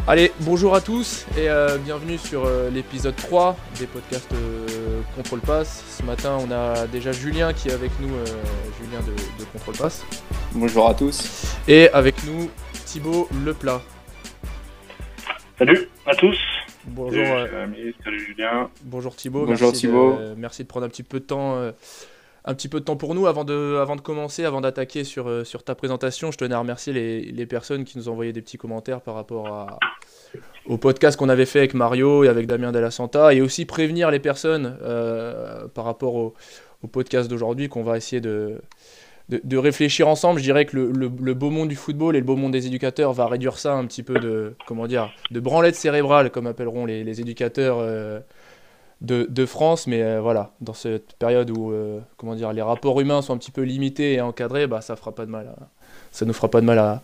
Allez, bonjour à tous et bienvenue sur l'épisode 3 des podcasts Contrôle Pass. Ce matin, on a déjà Julien qui est avec nous, Julien de Contrôle Pass. Bonjour à tous. Et avec nous, Thibaut Leplat. Salut à tous. Bonjour, salut Julien. Bonjour Thibaut. Bonjour Thibaut. Merci de prendre un petit peu de temps. Pour nous avant de commencer, avant d'attaquer sur ta présentation. Je tenais à remercier les personnes qui nous ont envoyé des petits commentaires par rapport au podcast qu'on avait fait avec Mario et avec Damien Della Santa, et aussi prévenir les personnes par rapport au podcast d'aujourd'hui qu'on va essayer de réfléchir ensemble. Je dirais que le beau monde du football et le beau monde des éducateurs va réduire ça un petit peu de branlette cérébrale, comme appelleront les éducateurs de France, mais voilà, dans cette période où les rapports humains sont un petit peu limités et encadrés, ça nous fera pas de mal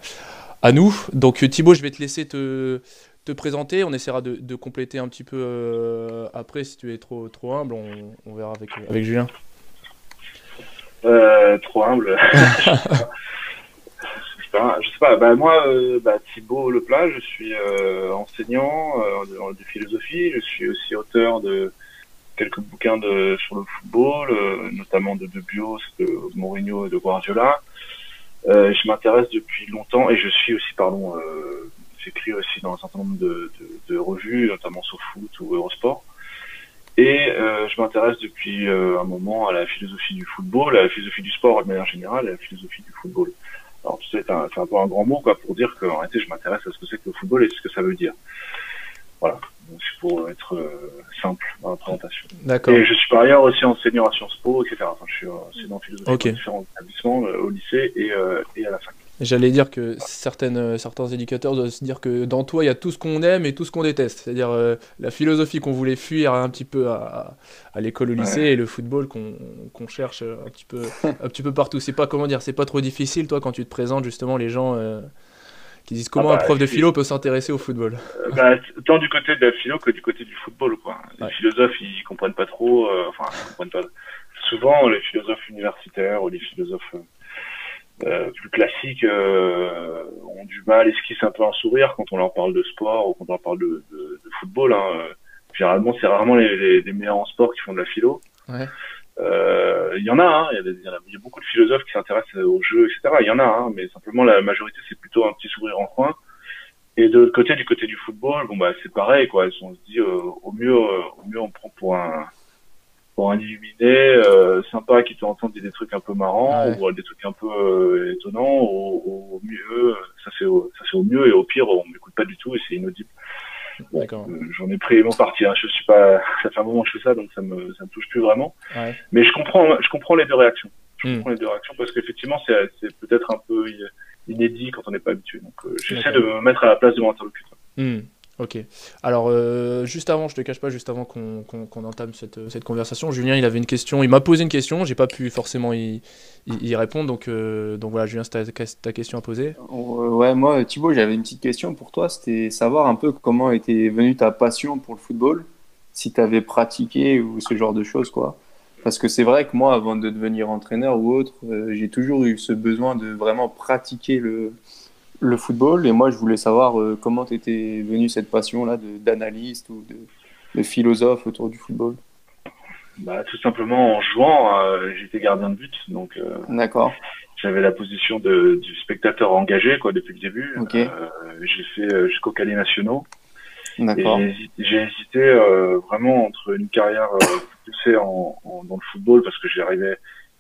à nous. Donc Thibaut, je vais te laisser te présenter, on essaiera de compléter un petit peu après. Si tu es trop humble, on verra avec Julien. Trop humble. Je sais pas. Moi, Thibaut Leplat, je suis enseignant de philosophie. Je suis aussi auteur de quelques bouquins sur le football, notamment de Bios, de Mourinho et de Guardiola. Je m'intéresse depuis longtemps et je suis aussi, j'écris aussi dans un certain nombre de revues, notamment sur foot ou Eurosport. Et je m'intéresse depuis un moment à la philosophie du football, à la philosophie du sport de manière générale, à la philosophie du football. Alors tu sais, c'est un peu un grand mot pour dire qu'en réalité je m'intéresse à ce que c'est que le football et ce que ça veut dire. Voilà, donc c'est pour être simple dans la présentation. D'accord. Et je suis par ailleurs aussi enseignant à Sciences Po, etc. Je suis enseignant en philosophie dans différents établissements, au lycée et à la fac. J'allais dire que certains éducateurs doivent se dire que dans toi, il y a tout ce qu'on aime et tout ce qu'on déteste. C'est-à-dire la philosophie qu'on voulait fuir un petit peu à l'école, au lycée, et le football qu'on cherche un petit peu partout. C'est pas trop difficile, toi, quand tu te présentes justement les gens qui disent comment un prof de philo peut s'intéresser au football. Tant du côté de la philo que du côté du football, quoi. Les philosophes, ils comprennent pas trop. Ils comprennent pas. Souvent, les philosophes universitaires ou les philosophes plus classiques ont du mal, esquissent un peu un sourire quand on leur parle de sport ou quand on leur parle de football. Généralement, c'est rarement les meilleurs en sport qui font de la philo. Ouais. Il y en a, il y a beaucoup de philosophes qui s'intéressent aux jeux, etc. Il y en a, mais simplement la majorité, c'est plutôt un petit sourire en coin. Et de l'autre côté, du côté du football, c'est pareil, quoi. On se dit, au mieux, on prend pour un illuminé, sympa, qui de temps en temps dit des trucs un peu marrants, ou des trucs un peu étonnants. Au mieux, ça c'est au mieux, et au pire, on m'écoute pas du tout et c'est inaudible. Bon, j'en ai pris mon parti, je suis pas, ça fait un moment que je fais ça, donc ça me touche plus vraiment. Ouais. Mais je comprends les deux réactions. Je comprends les deux réactions parce qu'effectivement, c'est peut-être un peu inédit quand on n'est pas habitué. Donc, j'essaie de me mettre à la place de mon interlocuteur. Ok. Alors, juste avant qu'on entame cette conversation, Julien, il avait une question. Il m'a posé une question. J'ai pas pu forcément y répondre. Donc voilà, Julien, c'est ta question à poser. Ouais, moi, Thibaut, j'avais une petite question pour toi. C'était savoir un peu comment était venue ta passion pour le football, si tu avais pratiqué ou ce genre de choses, quoi. Parce que c'est vrai que moi, avant de devenir entraîneur ou autre, j'ai toujours eu ce besoin de vraiment pratiquer le football, et moi je voulais savoir comment t'étais venu cette passion-là d'analyste ou de philosophe autour du football. Tout simplement en jouant, j'étais gardien de but, donc d'accord. J'avais la position du spectateur engagé, quoi, depuis le début. Okay. J'ai fait jusqu'aux cadets nationaux. D'accord. Et j'ai hésité vraiment entre une carrière poussée dans le football, parce que j'arrivais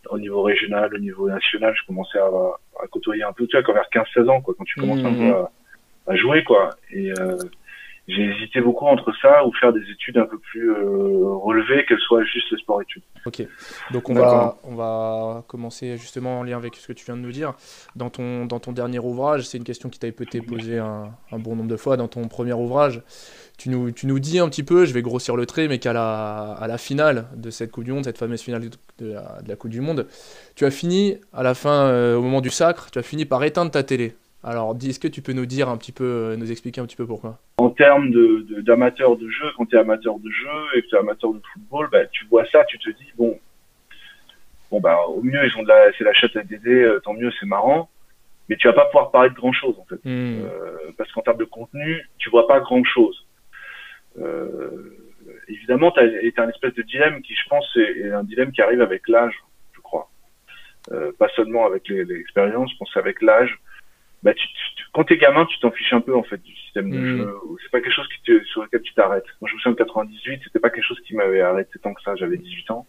au niveau régional, au niveau national, je commençais à côtoyer un peu, tu vois, quand vers 15-16 ans, quoi, quand tu commences un peu à jouer, quoi. Et j'ai hésité beaucoup entre ça ou faire des études un peu plus relevées, qu'elles soient juste les sport-études. Ok, donc on va commencer justement en lien avec ce que tu viens de nous dire. Dans ton dernier ouvrage, c'est une question qui t'a été posée un bon nombre de fois. Dans ton premier ouvrage, tu nous dis un petit peu, je vais grossir le trait, mais qu'à la finale de cette Coupe du Monde, cette fameuse finale de la Coupe du Monde, tu as fini, à la fin, au moment du sacre, tu as fini par éteindre ta télé. Alors, est-ce que tu peux nous dire un petit peu, nous expliquer un petit peu pourquoi ? En termes d'amateur de jeu, quand tu es amateur de jeu et que tu es amateur de football, tu vois ça, tu te dis, au mieux, c'est la chatte à Dédé, tant mieux, c'est marrant. mais tu vas pas pouvoir parler de grand chose en fait, Hmm. parce qu'en termes de contenu, tu vois pas grand chose. Évidemment, tu as été un espèce de dilemme qui, je pense, est un dilemme qui arrive avec l'âge, je crois. Pas seulement avec l'expérience, je pense avec l'âge. Bah, quand t'es gamin, tu t'en fiches un peu en fait du système de jeu. C'est pas quelque chose sur lequel tu t'arrêtes. Moi, je me souviens en 98, c'était pas quelque chose qui m'avait arrêté tant que ça. J'avais 18 ans.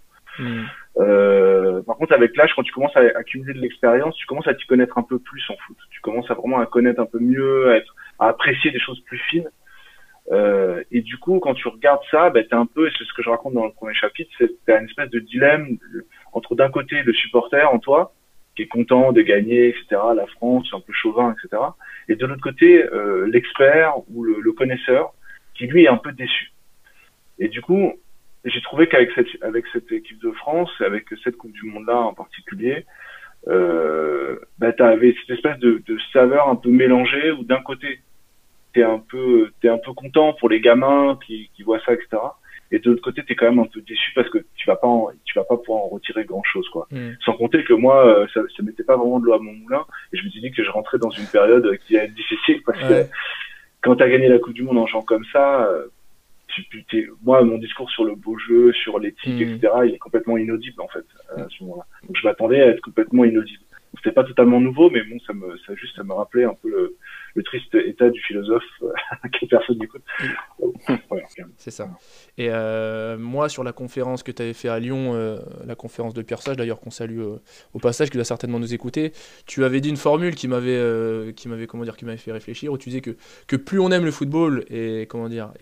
Par contre, avec l'âge, quand tu commences à accumuler de l'expérience, tu commences à t'y connaître un peu plus en foot. Tu commences à vraiment à connaître un peu mieux, à apprécier des choses plus fines. Et du coup, quand tu regardes ça, bah, t'es un peu, et c'est ce que je raconte dans le premier chapitre, t'as une espèce de dilemme entre d'un côté le supporter en toi, qui est content de gagner, etc., la France, un peu chauvin, etc., et de l'autre côté, l'expert ou le connaisseur, qui lui est un peu déçu. Et du coup, j'ai trouvé qu'avec cette équipe de France, avec cette Coupe du Monde-là en particulier, bah, t'avais cette espèce de saveur un peu mélangée, où d'un côté, t'es un peu content pour les gamins qui voient ça, etc. Et de l'autre côté, t'es quand même un peu déçu parce que tu vas pas pouvoir en retirer grand chose, quoi. Sans compter que moi, ça mettait pas vraiment de l'eau à mon moulin. Et je me suis dit que je rentrais dans une période qui allait être difficile parce que quand t'as gagné la Coupe du Monde en jouant comme ça, moi, mon discours sur le beau jeu, sur l'éthique, etc., il est complètement inaudible, en fait, à ce moment-là. Donc, je m'attendais à être complètement inaudible. C'était pas totalement nouveau, mais bon, ça me rappelait un peu le triste état du philosophe que personne n'écoute. Ouais, c'est ça. Et moi, sur la conférence que tu avais fait à Lyon, la conférence de Pierre Sage, d'ailleurs qu'on salue au passage, qui doit certainement nous écouter, tu avais dit une formule qui m'avait fait réfléchir, où tu disais que plus on aime le football et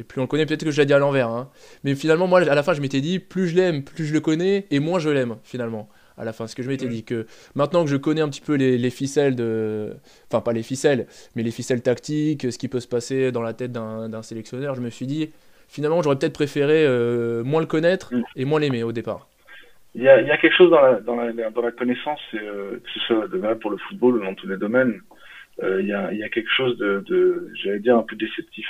plus on le connaît, peut-être que je l'ai dit à l'envers, hein, mais finalement, moi, à la fin, je m'étais dit, plus je l'aime, plus je le connais, et moins je l'aime, finalement. À la fin, ce que je m'étais dit, que maintenant que je connais un petit peu les ficelles enfin pas les ficelles, mais les ficelles tactiques, ce qui peut se passer dans la tête d'un sélectionneur, je me suis dit, finalement j'aurais peut-être préféré moins le connaître et moins l'aimer au départ. Il y a quelque chose dans la connaissance, que ce soit pour le football ou dans tous les domaines, il y a quelque chose j'allais dire, un peu déceptif.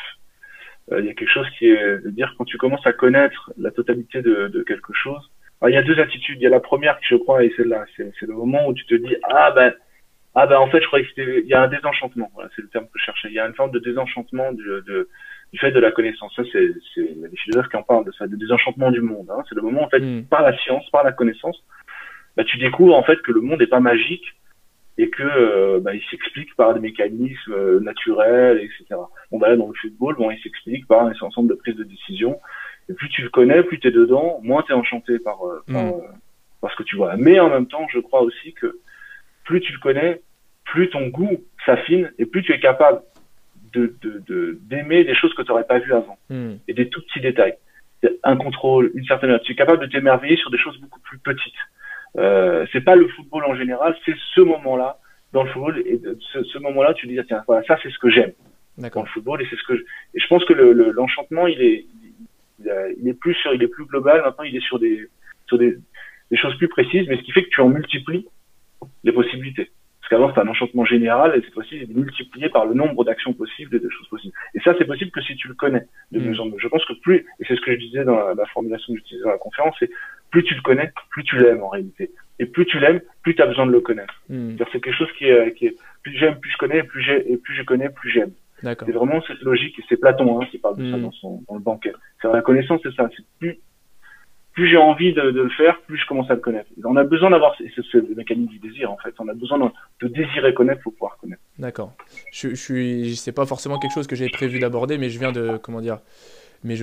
Il y a quelque chose qui est de dire, quand tu commences à connaître la totalité de quelque chose. Alors, il y a deux attitudes. Il y a la première qui, je crois, est celle-là. C'est le moment où tu te dis, en fait, je croyais que il y a un désenchantement. Voilà, c'est le terme que je cherchais. Il y a une forme de désenchantement du fait de la connaissance. Ça, c'est les philosophes qui en parlent de ça, de désenchantement du monde, hein. C'est le moment, en fait, par la science, par la connaissance, bah, tu découvres, en fait, que le monde n'est pas magique et que, il s'explique par des mécanismes naturels, etc. Bon, bah, là, dans le football, il s'explique par un ensemble de prises de décision. Et plus tu le connais, plus t'es dedans, moins t'es enchanté par ce que tu vois. Mais en même temps, je crois aussi que plus tu le connais, plus ton goût s'affine et plus tu es capable d'aimer des choses que tu n'aurais pas vues avant. Et des tout petits détails. Un contrôle, une certaine heure. Tu es capable de t'émerveiller sur des choses beaucoup plus petites. C'est pas le football en général, c'est ce moment-là dans le football. Et ce moment-là, tu te dis, tiens, voilà, ça c'est ce que j'aime dans le football. Et c'est ce que et je pense que l'enchantement, il est plus global. Maintenant, il est sur des choses plus précises, mais ce qui fait que tu en multiplies les possibilités. Parce qu'avant, c'était un enchantement général, et cette fois-ci, il est multiplié par le nombre d'actions possibles et de choses possibles. Et ça, c'est possible que si tu le connais de mieux en mieux. Je pense que plus, et c'est ce que je disais dans la formulation que j'utilisais dans la conférence, c'est plus tu le connais, plus tu l'aimes en réalité. Et plus tu l'aimes, plus tu as besoin de le connaître. C'est quelque chose qui est plus j'aime, plus je connais, plus je connais, plus j'aime. C'est vraiment cette logique, et c'est Platon qui parle de ça dans le banquet. C'est la connaissance, c'est ça. C'est plus j'ai envie de le faire, plus je commence à le connaître. On a besoin d'avoir, c'est le mécanisme du désir en fait. On a besoin de désirer connaître pour pouvoir connaître. D'accord. C'est pas forcément quelque chose que j'avais prévu d'aborder, mais je viens de, mais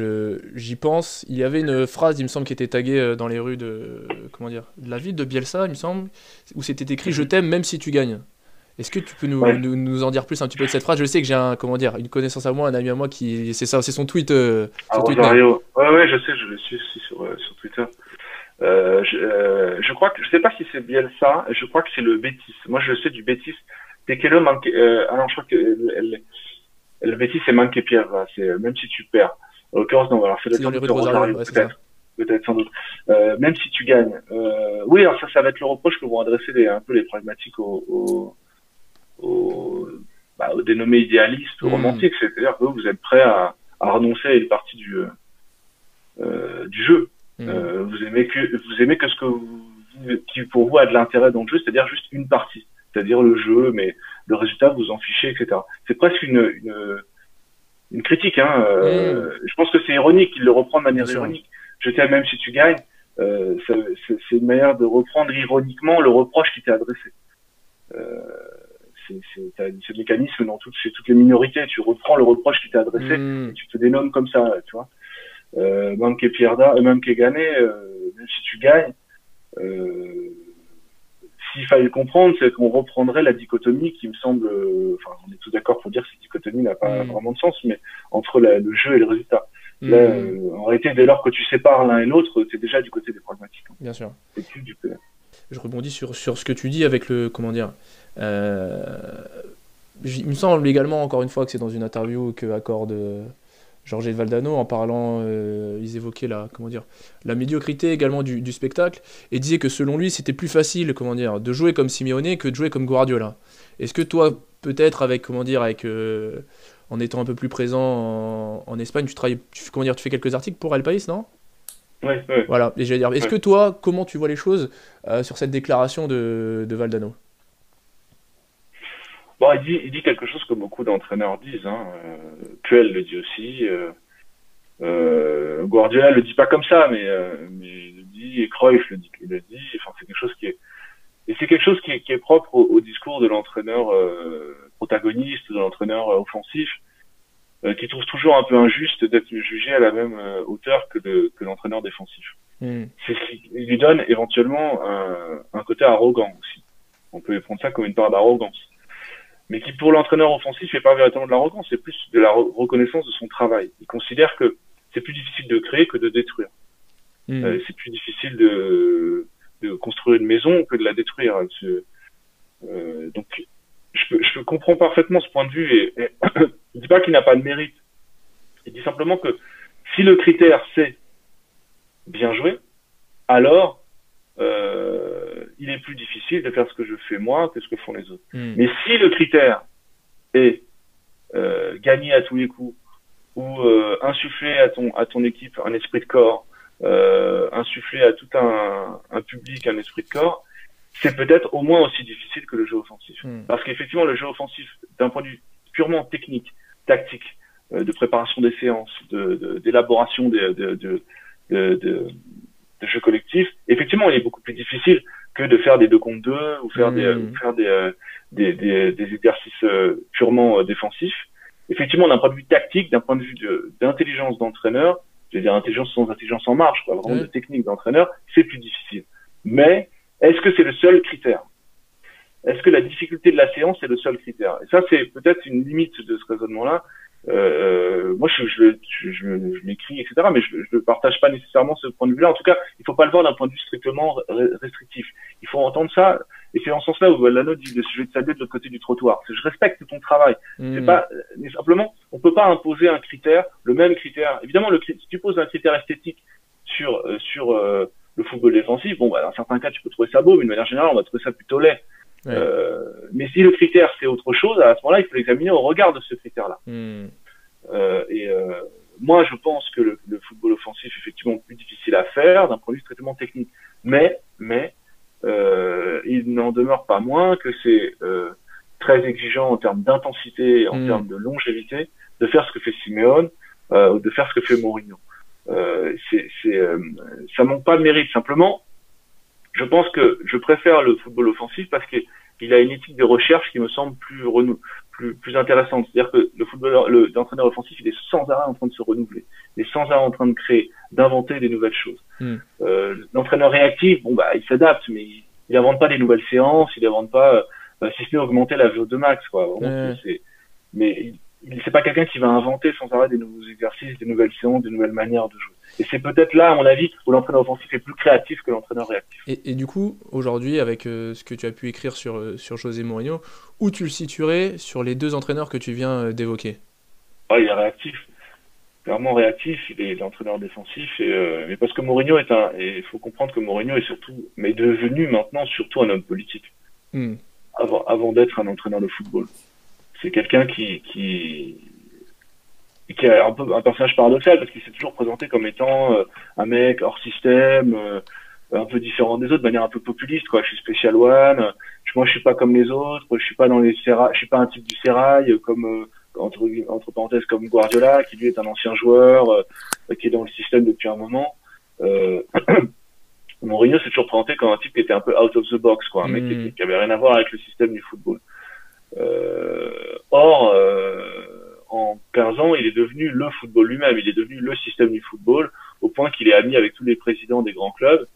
j'y pense. Il y avait une phrase, il me semble, qui était taguée dans les rues de la ville de Bielsa, il me semble, où c'était écrit "Je t'aime même si tu gagnes". Est-ce que tu peux nous en dire plus un petit peu de cette phrase? Je sais que j'ai une connaissance à moi, un ami à moi qui, c'est son tweet. Rosario. Ouais, je sais, je le suis aussi sur Twitter. Je crois que, je sais pas si c'est Bielsa, je crois que c'est le Betis. Moi, je sais du Betis. Tekelo manque, je crois que le Betis, c'est manque Pierre, c'est même si tu perds. En l'occurrence, non, alors c'est dans les rues de Rosario, peut-être, sans doute. Même si tu gagnes. Oui, alors ça va être le reproche que vont adresser un peu les pragmatiques aux dénommés idéalistes, aux romantiques. C'est-à-dire que vous êtes prêts à renoncer à une partie du jeu. Vous aimez que ce qui pour vous a de l'intérêt dans le jeu, c'est-à-dire juste une partie. c'est-à-dire le jeu, mais le résultat, vous en fichez, etc. C'est presque une critique, hein. Je pense que c'est ironique, il le reprend de manière ironique. Je t'aime même si tu gagnes, c'est une manière de reprendre ironiquement le reproche qui t'est adressé. T'as ce mécanisme chez toutes les minorités, tu reprends le reproche qui t'est adressé et tu te dénommes comme ça, tu vois. Même qui pierda, même qui est gagné, même si tu gagnes, s'il fallait le comprendre, c'est qu'on reprendrait la dichotomie qui me semble, enfin, on est tous d'accord pour dire que cette dichotomie n'a pas vraiment de sens, mais entre le jeu et le résultat. Là, en réalité, dès lors que tu sépares l'un et l'autre, t'es déjà du côté des pragmatiques. Bien sûr. Et plus du PL. Je rebondis sur ce que tu dis avec le, comment dire, il me semble également, encore une fois, que c'est dans une interview que accorde Jorge Valdano en parlant, ils évoquaient la médiocrité également du spectacle et disaient que selon lui c'était plus facile, comment dire, de jouer comme Simeone que de jouer comme Guardiola. Est-ce que toi, peut-être en étant un peu plus présent en Espagne, tu fais quelques articles pour El País, non? Ouais. Voilà, et j'allais dire, est-ce que toi, comment tu vois les choses sur cette déclaration de Valdano? Bon, il dit quelque chose que beaucoup d'entraîneurs disent, hein. Puel le dit aussi, Guardiola le dit pas comme ça, mais il le dit, et Cruyff le dit, enfin, c'est quelque chose qui est propre au discours de l'entraîneur protagoniste, de l'entraîneur offensif, qui trouve toujours un peu injuste d'être jugé à la même hauteur que l'entraîneur défensif. C'est ce qui lui donne éventuellement un côté arrogant aussi. On peut prendre ça comme une part d'arrogance. Mais qui, pour l'entraîneur offensif, n'est pas véritablement de l'arrogance, c'est plus de la reconnaissance de son travail. Il considère que c'est plus difficile de créer que de détruire. C'est plus difficile de construire une maison que de la détruire. Donc, je comprends parfaitement ce point de vue et je dis pas qu'il n'a pas de mérite. Il dit simplement que si le critère c'est bien jouer, alors il est plus difficile de faire ce que je fais moi que ce que font les autres. Mais si le critère est gagner à tous les coups ou insuffler à ton équipe un esprit de corps, insuffler à tout un public un esprit de corps, c'est peut-être au moins aussi difficile que le jeu offensif. Parce qu'effectivement, le jeu offensif, d'un point de vue purement technique, tactique, de préparation des séances, d'élaboration de jeux collectifs, effectivement, il est beaucoup plus difficile que de faire des 2 contre 2 ou faire des exercices purement défensifs. Effectivement, d'un point de vue tactique, d'un point de vue d'intelligence d'entraîneur, je veux dire intelligence sans intelligence en marche, quoi, vraiment de technique d'entraîneur, c'est plus difficile. Mais est-ce que c'est le seul critère? Est-ce que la difficulté de la séance est le seul critère? Et ça, c'est peut-être une limite de ce raisonnement-là. Moi, je l'écris, etc., mais je ne partage pas nécessairement ce point de vue-là. En tout cas, il ne faut pas le voir d'un point de vue strictement restrictif. Il faut entendre ça, et c'est en ce sens-là où Valdano dit je vais te saluer de l'autre côté du trottoir. Je respecte ton travail. C'est pas simplement, on peut pas imposer un critère, le même critère. Évidemment, si tu poses un critère esthétique sur le football défensif, bon, bah, dans certains cas, tu peux trouver ça beau, mais de manière générale, on va trouver ça plutôt laid. Mais si le critère c'est autre chose, à ce moment-là, il faut l'examiner au regard de ce critère-là. Moi, je pense que le football offensif est effectivement plus difficile à faire d'un point de vue strictement technique. Mais il n'en demeure pas moins que c'est très exigeant en termes d'intensité, en termes de longévité, de faire ce que fait Simeone ou de faire ce que fait Mourinho. Ça manque pas de mérite. Simplement, je pense que je préfère le football offensif parce qu'il a une éthique de recherche qui me semble plus intéressante. C'est-à-dire que l'entraîneur offensif, il est sans arrêt en train de se renouveler. Il est sans arrêt en train de créer, d'inventer des nouvelles choses. L'entraîneur réactif, bon, bah, il s'adapte, mais il n'invente pas des nouvelles séances, il n'invente pas, si ce n'est augmenter la VO2 max, quoi. Vraiment, mais c'est pas quelqu'un qui va inventer sans arrêt des nouveaux exercices, des nouvelles séances, des nouvelles manières de jouer. Et c'est peut-être là, à mon avis, où l'entraîneur offensif est plus créatif que l'entraîneur réactif. Et du coup, aujourd'hui, avec ce que tu as pu écrire sur José Mourinho, où tu le situerais sur les 2 entraîneurs que tu viens d'évoquer? Il est réactif. Clairement réactif, il est l'entraîneur défensif. Mais parce que Mourinho et il faut comprendre que Mourinho est devenu maintenant surtout un homme politique. Avant d'être un entraîneur de football. C'est quelqu'un qui est un peu un personnage paradoxal parce qu'il s'est toujours présenté comme étant un mec hors système, un peu différent des autres, de manière un peu populiste, quoi. Je suis Special One, moi je suis pas comme les autres, je suis pas dans les sérails, je suis pas un type du sérail comme entre parenthèses comme Guardiola, qui lui est un ancien joueur, qui est dans le système depuis un moment. Mourinho s'est toujours présenté comme un type qui était un peu out of the box, quoi, un mec qui avait rien à voir avec le système du football. Or, en 15 ans, il est devenu le football lui-même, il est devenu le système du football, au point qu'il est ami avec tous les présidents des grands clubs.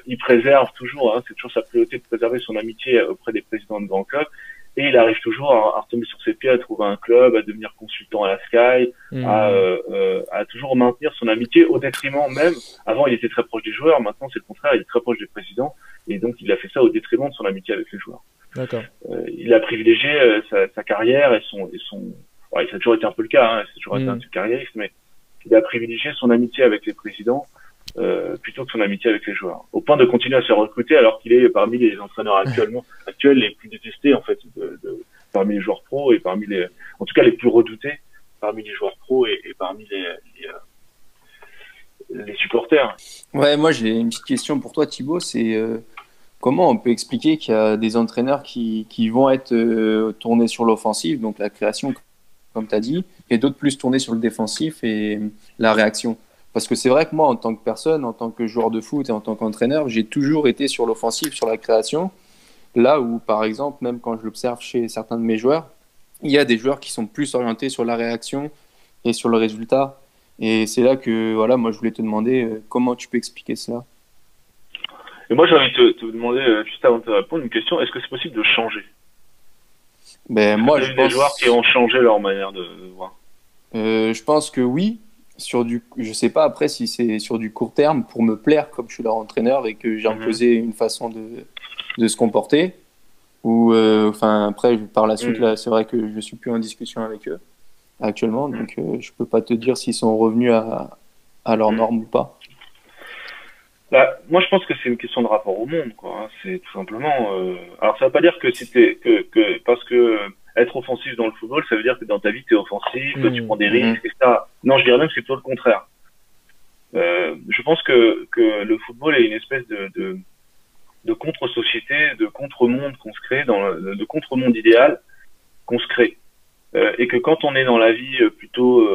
Il préserve toujours, c'est toujours sa priorité de préserver son amitié auprès des présidents de grands clubs, et il arrive toujours à retomber sur ses pieds, à trouver un club, à devenir consultant à la Sky, à toujours maintenir son amitié au détriment même. Avant, il était très proche des joueurs, maintenant c'est le contraire, il est très proche des présidents, et donc il a fait ça au détriment de son amitié avec les joueurs. D'accord. Il a privilégié sa carrière et son ouais, ça a toujours été un peu le cas, c'est toujours été un type carriériste, mais il a privilégié son amitié avec les présidents plutôt que son amitié avec les joueurs, au point de continuer à se recruter alors qu'il est parmi les entraîneurs actuels les plus détestés en fait parmi les joueurs pros et en tout cas les plus redoutés parmi les joueurs pros et parmi les supporters. Ouais, moi j'ai une petite question pour toi Thibaut, c'est comment on peut expliquer qu'il y a des entraîneurs qui vont être tournés sur l'offensive, donc la création comme tu as dit, et d'autres plus tournés sur le défensif et la réaction? Parce que c'est vrai que moi, en tant que personne, en tant que joueur de foot et en tant qu'entraîneur, j'ai toujours été sur l'offensive, sur la création. Là où, par exemple, même quand je l'observe chez certains de mes joueurs, il y a des joueurs qui sont plus orientés sur la réaction et sur le résultat. Et c'est là que, voilà, moi, je voulais te demander comment tu peux expliquer cela. Et moi, j'ai envie de te demander, juste avant de te répondre, une question. Est-ce que c'est possible de changer? Ben, moi, je pense... des joueurs qui ont changé leur manière de voir. Je pense que oui. Je sais pas après si c'est sur du court terme pour me plaire comme je suis leur entraîneur et que j'ai imposé une façon de se comporter, ou après par la suite là, c'est vrai que je suis plus en discussion avec eux actuellement, donc je peux pas te dire s'ils sont revenus à leurs normes ou pas. Bah, moi je pense que c'est une question de rapport au monde, quoi. C'est tout simplement alors ça veut pas dire que c'était que parce que être offensif dans le football, ça veut dire que dans ta vie, tu es offensif, que tu prends des risques, etc. Non, je dirais même que c'est plutôt le contraire. Je pense que le football est une espèce de contre-société, de contre-monde qu'on se crée, de contre-monde idéal qu'on se crée. Et que quand on est dans la vie plutôt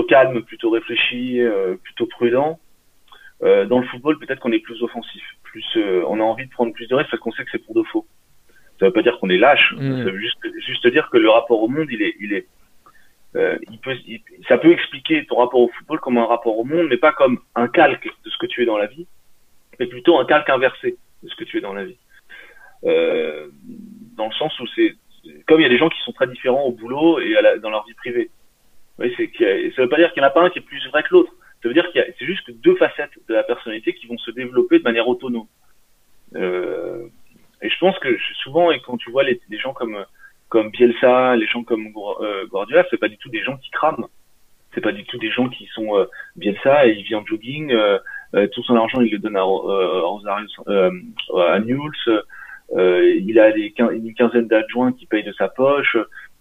calme, plutôt réfléchi, plutôt prudent, dans le football, peut-être qu'on est plus offensif, on a envie de prendre plus de risques parce qu'on sait que c'est pour de faux. Ça veut pas dire qu'on est lâche, ça veut juste dire que le rapport au monde, ça peut expliquer ton rapport au football comme un rapport au monde, mais pas comme un calque de ce que tu es dans la vie, mais plutôt un calque inversé de ce que tu es dans la vie. Dans le sens où c'est comme il y a des gens qui sont très différents au boulot et dans leur vie privée. Oui, ça veut pas dire qu'il n'y en a pas un qui est plus vrai que l'autre. Ça veut dire c'est juste que deux facettes de la personnalité qui vont se développer de manière autonome. Et je pense que souvent, et quand tu vois les gens comme Bielsa, les gens comme Guardiola, c'est pas du tout des gens qui crament. C'est pas du tout des gens qui sont Bielsa et il vit en jogging, tout son argent il le donne à Rosario, à Newell's, il a une quinzaine d'adjoints qui payent de sa poche.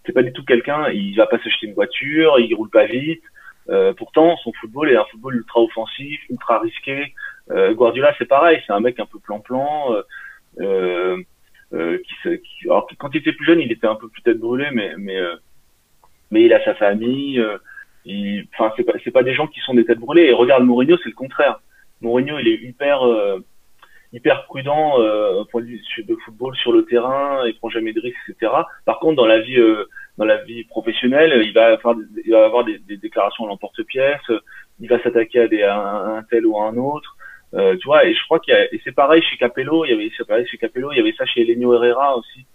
C'est pas du tout quelqu'un, il va pas s'acheter une voiture, il roule pas vite. Pourtant, son football est un football ultra offensif, ultra risqué. Guardiola, c'est pareil, c'est un mec un peu plan-plan. Alors quand il était plus jeune, il était un peu plus tête brûlée, mais il a sa famille. C'est pas des gens qui sont des têtes brûlées. Et regarde Mourinho, c'est le contraire. Mourinho, il est hyper prudent au point de vue de football sur le terrain, il prend jamais de risques, etc. Par contre, dans la vie professionnelle, il va avoir des déclarations à l'emporte-pièce, il va s'attaquer à un tel ou à un autre. Tu vois, et je crois et c'est pareil chez Capello, il y avait ça chez Elenio Herrera aussi,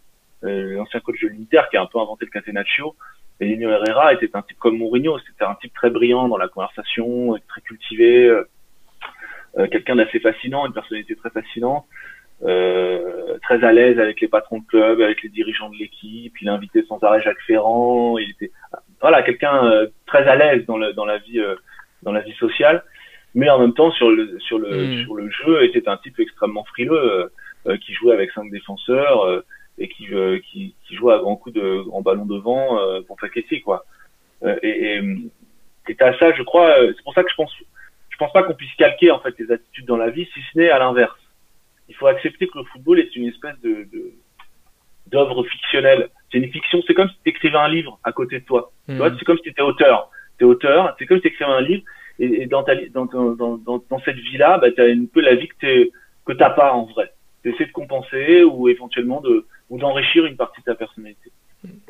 l'ancien coach de l'Inter qui a un peu inventé le catenaccio. Elenio Herrera était un type comme Mourinho, c'était un type très brillant dans la conversation, très cultivé, quelqu'un d'assez fascinant, une personnalité très fascinante, très à l'aise avec les patrons de club, avec les dirigeants de l'équipe, il invitait sans arrêt Jacques Ferrand, il était quelqu'un très à l'aise dans la vie sociale. Mais en même temps, sur le jeu, était un type extrêmement frileux, qui jouait avec 5 défenseurs, et qui jouait à grands coups de grands ballons devant, pour Facchetti, quoi. Et t'as ça, je crois, c'est pour ça que je pense pas qu'on puisse calquer en fait les attitudes dans la vie, si ce n'est à l'inverse. Il faut accepter que le football est une espèce d'œuvre fictionnelle. C'est une fiction, c'est comme si tu écrivais un livre à côté de toi. Tu vois, c'est comme si tu étais auteur. T'es auteur, c'est comme si tu écrivais un livre, et dans cette vie-là, bah, tu as un peu la vie que t'as pas en vrai. Tu essaies de compenser ou éventuellement ou d'enrichir une partie de ta personnalité.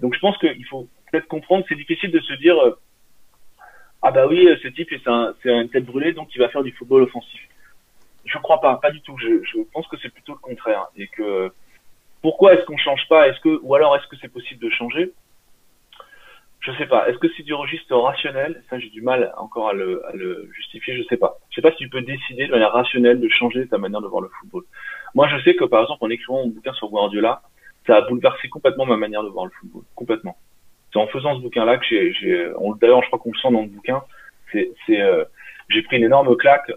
Donc je pense qu'il faut peut-être comprendre, c'est difficile de se dire ah bah oui, ce type c'est une tête brûlée, donc il va faire du football offensif. Je crois pas du tout. Je pense que c'est plutôt le contraire, et que pourquoi est-ce qu'on change pas, ou alors est-ce que c'est possible de changer? Je sais pas. Est-ce que c'est du registre rationnel? Ça, j'ai du mal encore à le justifier. Je sais pas. Je sais pas si tu peux décider de manière rationnelle de changer ta manière de voir le football. Moi, je sais que par exemple, en écrivant mon bouquin sur Guardiola, ça a bouleversé complètement ma manière de voir le football. Complètement. C'est en faisant ce bouquin-là que d'ailleurs, je crois qu'on le sent dans le bouquin. J'ai pris une énorme claque,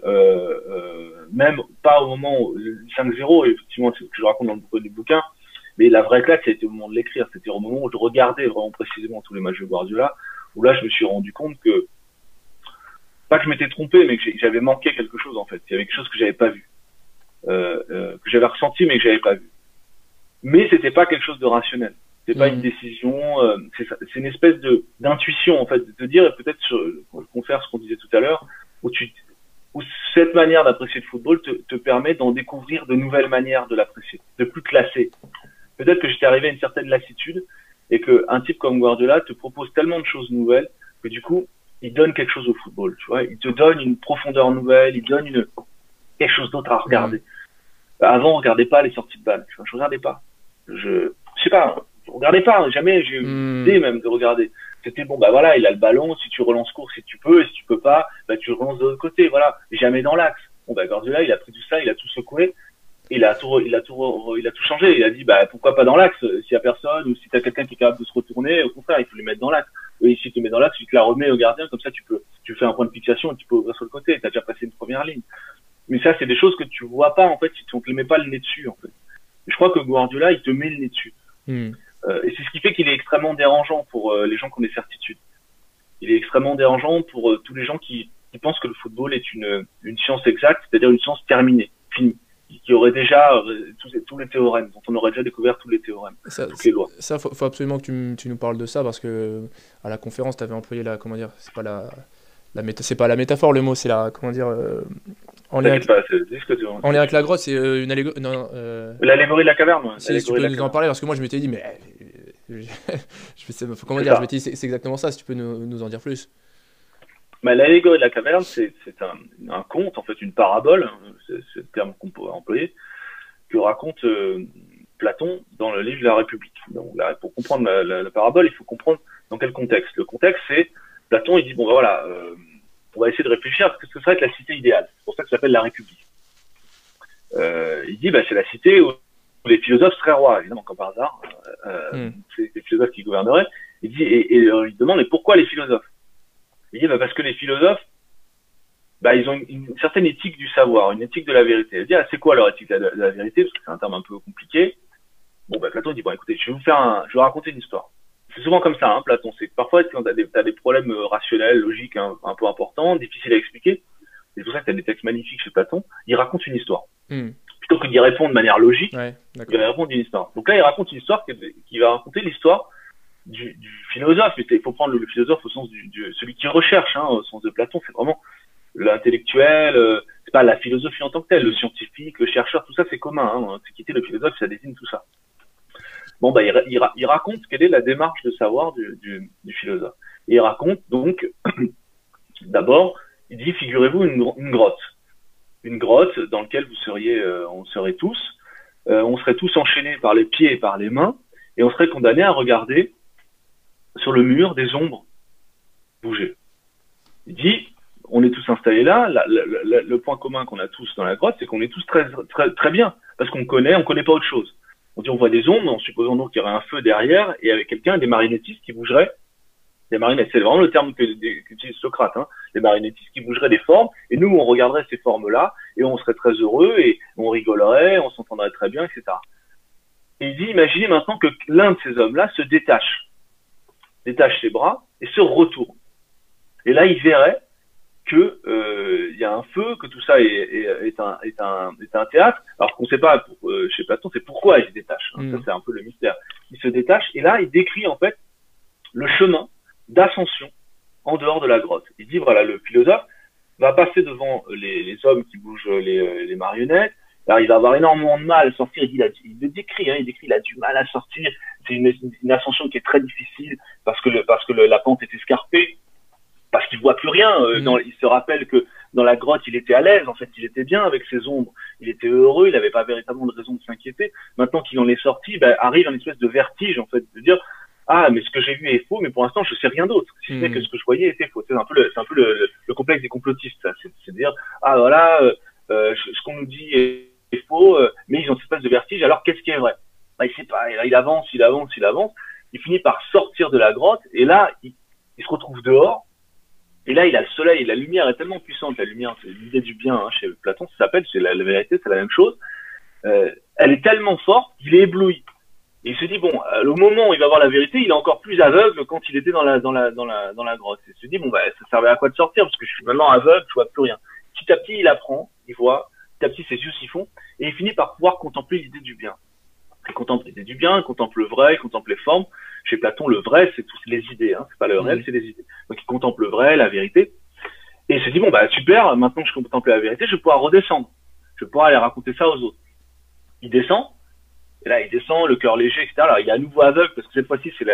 même pas au moment où, le 5-0, effectivement, c'est ce que je raconte dans le bouquin. Mais la vraie claque, ça a été au moment de l'écrire. C'était au moment où je regardais vraiment précisément tous les matchs de Guardiola, où là, je me suis rendu compte que, pas que je m'étais trompé, mais que j'avais manqué quelque chose, en fait. Il y avait quelque chose que j'avais pas vu. Que j'avais ressenti, mais que j'avais pas vu. Mais c'était pas quelque chose de rationnel. C'est pas une décision, c'est une espèce d'intuition, en fait, de te dire, et peut-être confère ce qu'on disait tout à l'heure, où cette manière d'apprécier le football te permet d'en découvrir de nouvelles manières de l'apprécier, de plus te lasser. Peut-être que j'étais arrivé à une certaine lassitude, et qu'un type comme Guardiola te propose tellement de choses nouvelles, que du coup, il donne quelque chose au football, tu vois. Il te donne une profondeur nouvelle, il donne quelque chose d'autre à regarder. Avant, on regardait pas les sorties de balles, tu vois. Je regardais pas. Je sais pas, je regardais pas, jamais j'ai eu l'idée même de regarder. C'était bon, bah voilà, il a le ballon, si tu relances court, si tu peux, et si tu peux pas, bah tu relances de l'autre côté, voilà. Jamais dans l'axe. Bon, bah Guardiola, il a pris tout ça, il a tout secoué, il a tout changé. Il a dit, bah pourquoi pas dans l'axe, s'il y a personne, ou si t'as quelqu'un qui est capable de se retourner, au contraire, il faut lui mettre dans l'axe. Et si tu mets dans l'axe, tu te la remets au gardien, comme ça tu fais un point de fixation et tu peux ouvrir sur le côté, t'as déjà passé une première ligne. Mais ça, c'est des choses que tu vois pas, en fait, si on te met pas le nez dessus, en fait. Et je crois que Guardiola, il te met le nez dessus. Et c'est ce qui fait qu'il est extrêmement dérangeant pour les gens qui ont des certitudes. Il est extrêmement dérangeant pour tous les gens qui pensent que le football est une science exacte, c'est-à-dire une science terminée, finie, qui aurait déjà tous les théorèmes, dont on aurait déjà découvert tous les théorèmes, toutes les lois. Ça, faut absolument que tu nous parles de ça, parce que à la conférence, tu avais employé c'est pas la métaphore, le mot, c'est en lien avec la grotte, c'est une allégorie. L'allégorie de la caverne. Si tu peux nous en parler, parce que moi je m'étais dit, mais je m'étais dit, c'est exactement ça, si tu peux nous en dire plus. Mais l'allégorie de la caverne, c'est un conte, en fait, une parabole, c'est le terme qu'on pourrait employer, que raconte Platon dans le livre de la République. Donc, pour comprendre la parabole, il faut comprendre dans quel contexte. Le contexte, c'est Platon, il dit, bon, ben voilà, on va essayer de réfléchir à ce que serait la cité idéale. C'est pour ça que ça s'appelle la République. Il dit, c'est la cité où les philosophes seraient rois, évidemment, comme par hasard. C'est les philosophes qui gouverneraient. Il dit, il demande, mais pourquoi les philosophes? Il dit, parce que les philosophes, ils ont une certaine éthique du savoir, une éthique de la vérité. Il dit, c'est quoi leur éthique de la vérité? Parce que c'est un terme un peu compliqué. Bon, Platon dit, écoutez, je vais vous raconter une histoire. C'est souvent comme ça, hein, Platon. C'est que parfois, tu as des problèmes rationnels, logiques, un peu importants, difficiles à expliquer. C'est pour ça que tu as des textes magnifiques chez Platon. Il raconte une histoire. Plutôt que d'y répondre de manière logique, il va répondre une histoire. Donc là, il raconte une histoire qui va raconter l'histoire du philosophe. Il faut prendre le philosophe au sens celui qui recherche, hein, au sens de Platon. C'est vraiment l'intellectuel, c'est pas la philosophie en tant que telle, le scientifique, le chercheur, tout ça, c'est commun. Hein. C'est quitter le philosophe, ça désigne tout ça. Bon, il raconte quelle est la démarche de savoir du philosophe. Et il raconte donc, d'abord, il dit, figurez-vous une grotte. Une grotte dans laquelle on serait tous enchaînés par les pieds et par les mains, et on serait condamnés à regarder sur le mur des ombres bouger. Il dit, on est tous installés là, le point commun qu'on a tous dans la grotte, c'est qu'on est tous très, très, très bien, parce qu'on connaît pas autre chose. On dit, on voit des ombres, en supposant donc qu'il y aurait un feu derrière, et avec des marionnettistes qui bougeraient. Des marionnettes, c'est vraiment le terme qu'utilise Socrate, hein. Les marionnettistes qui bougeraient des formes, et nous, on regarderait ces formes-là, et on serait très heureux, et on rigolerait, on s'entendrait très bien, etc. Et il dit, imaginez maintenant que l'un de ces hommes-là se détache ses bras, et se retourne. Et là, il verrait que il y a un feu, que tout ça est un théâtre, alors qu'on ne sait pas chez Platon, c'est pourquoi il se détache. Ça, c'est un peu le mystère. Il se détache, et là, il décrit en fait le chemin d'ascension en dehors de la grotte. Il dit, voilà, le philosophe va passer devant les hommes qui bougent les marionnettes. Alors, il va avoir énormément de mal à sortir. Il le décrit, il a du mal à sortir. C'est une ascension qui est très difficile parce que la pente est escarpée, parce qu'il voit plus rien. Il se rappelle que dans la grotte, il était à l'aise. En fait, il était bien avec ses ombres. Il était heureux. Il n'avait pas véritablement de raison de s'inquiéter. Maintenant qu'il en est sorti, arrive une espèce de vertige, en fait, de dire, ah, mais ce que j'ai vu est faux, mais pour l'instant, je sais rien d'autre. Si ce n'est que ce que je voyais était faux. C'est un peu le complexe des complotistes, ça. C'est de dire, ah, voilà, ce qu'on nous dit est faux, mais ils ont cette espèce de vertige. Alors, qu'est-ce qui est vrai? Il sait pas. Et là, il avance. Il finit par sortir de la grotte, et là, il se retrouve dehors. Et là, il a le soleil, la lumière est tellement puissante. La lumière, c'est l'idée du bien, chez Platon, ça s'appelle, c'est la vérité, c'est la même chose. Elle est tellement forte qu'il est ébloui. Et il se dit, bon, au moment où il va voir la vérité, il est encore plus aveugle quand il était dans la grotte. Il se dit, bon, ça servait à quoi de sortir, parce que je suis maintenant aveugle, je vois plus rien. Petit à petit, il apprend, il voit, petit à petit, ses yeux s'y font, et il finit par pouvoir contempler l'idée du bien. Il contemple l'idée du bien, il contemple le vrai, il contemple les formes. Chez Platon, le vrai, c'est tous les idées, c'est pas le réel, c'est les idées. Donc il contemple le vrai, la vérité, et il se dit, bon, super, maintenant que je contemple la vérité, je vais pouvoir redescendre. Je vais pouvoir aller raconter ça aux autres. Il descend, et là, il descend, le cœur léger, etc. Alors, il est à nouveau aveugle, parce que cette fois-ci, c'est